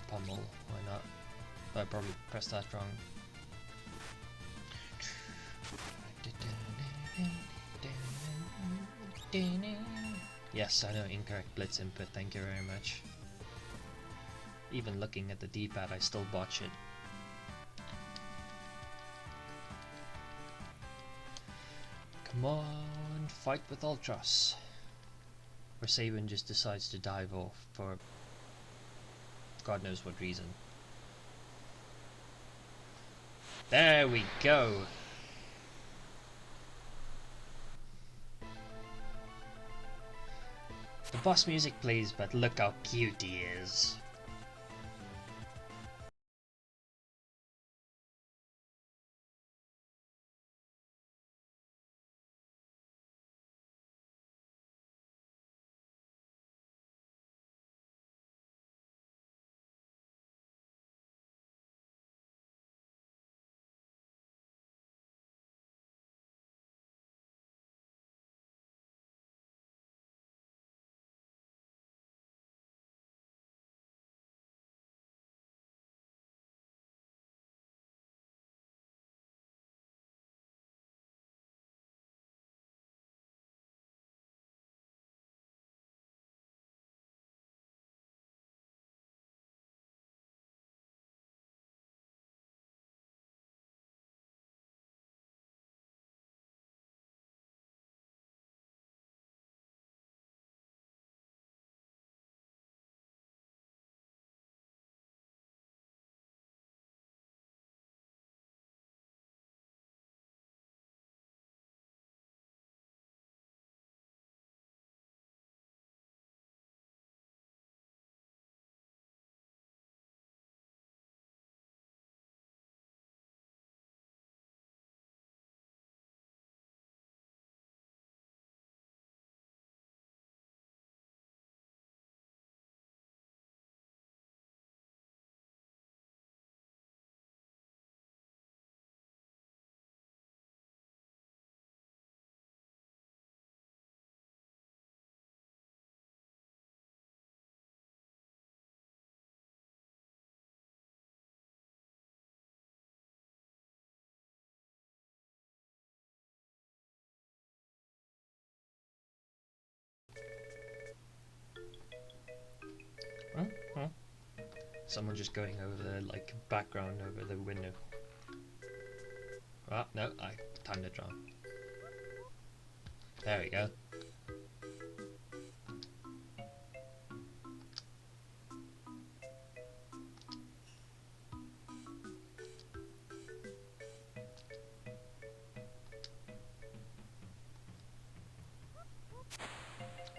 Pummel, why not? I probably pressed that wrong. Yes, I know, incorrect blitz input, thank you very much. Even looking at the D-pad, I still botch it. Come on, fight with Ultras. Or Saban just decides to dive off for God knows what reason. There we go. The boss music plays, but look how cute he is. Huh? Someone just going over the like background over the window. Ah, no, I timed it wrong. There we go.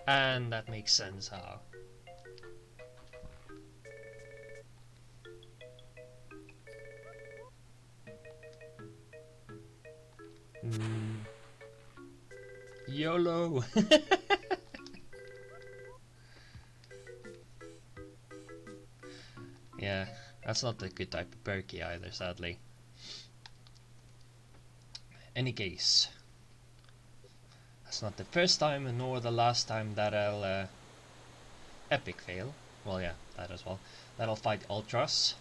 And that makes sense how. YOLO! Yeah, that's not the good type of perky either, sadly. Any case, that's not the first time nor the last time that I'll epic fail. Well, yeah, that as well. That I'll fight Ultras.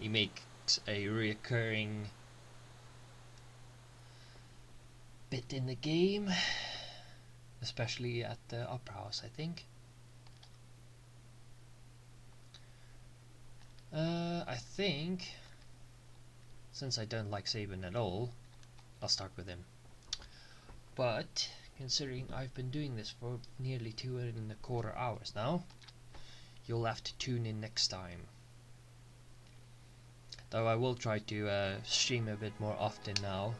He makes a reoccurring bit in the game, especially at the Opera House, I think. I think, since I don't like Sabin at all, I'll start with him. But considering I've been doing this for nearly 2.25 hours now, you'll have to tune in next time. Though I will try to stream a bit more often now,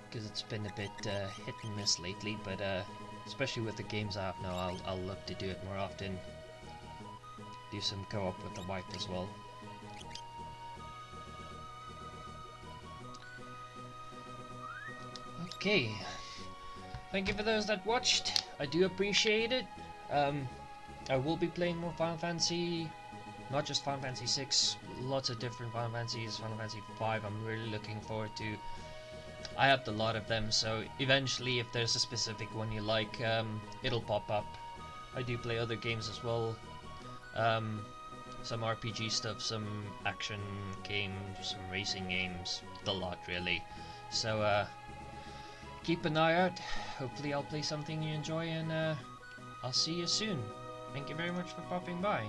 because it's been a bit hit and miss lately, but especially with the games I have now, I'll look to do it more often. Do some co-op with the wife as well. Okay, thank you for those that watched. I do appreciate it. I will be playing more Final Fantasy, not just Final Fantasy 6, lots of different Final Fantasies, Final Fantasy 5 I'm really looking forward to. I have a lot of them, so eventually if there's a specific one you like, it'll pop up. I do play other games as well, some RPG stuff, some action games, some racing games, a lot really. So keep an eye out, hopefully I'll play something you enjoy, and I'll see you soon. Thank you very much for popping by.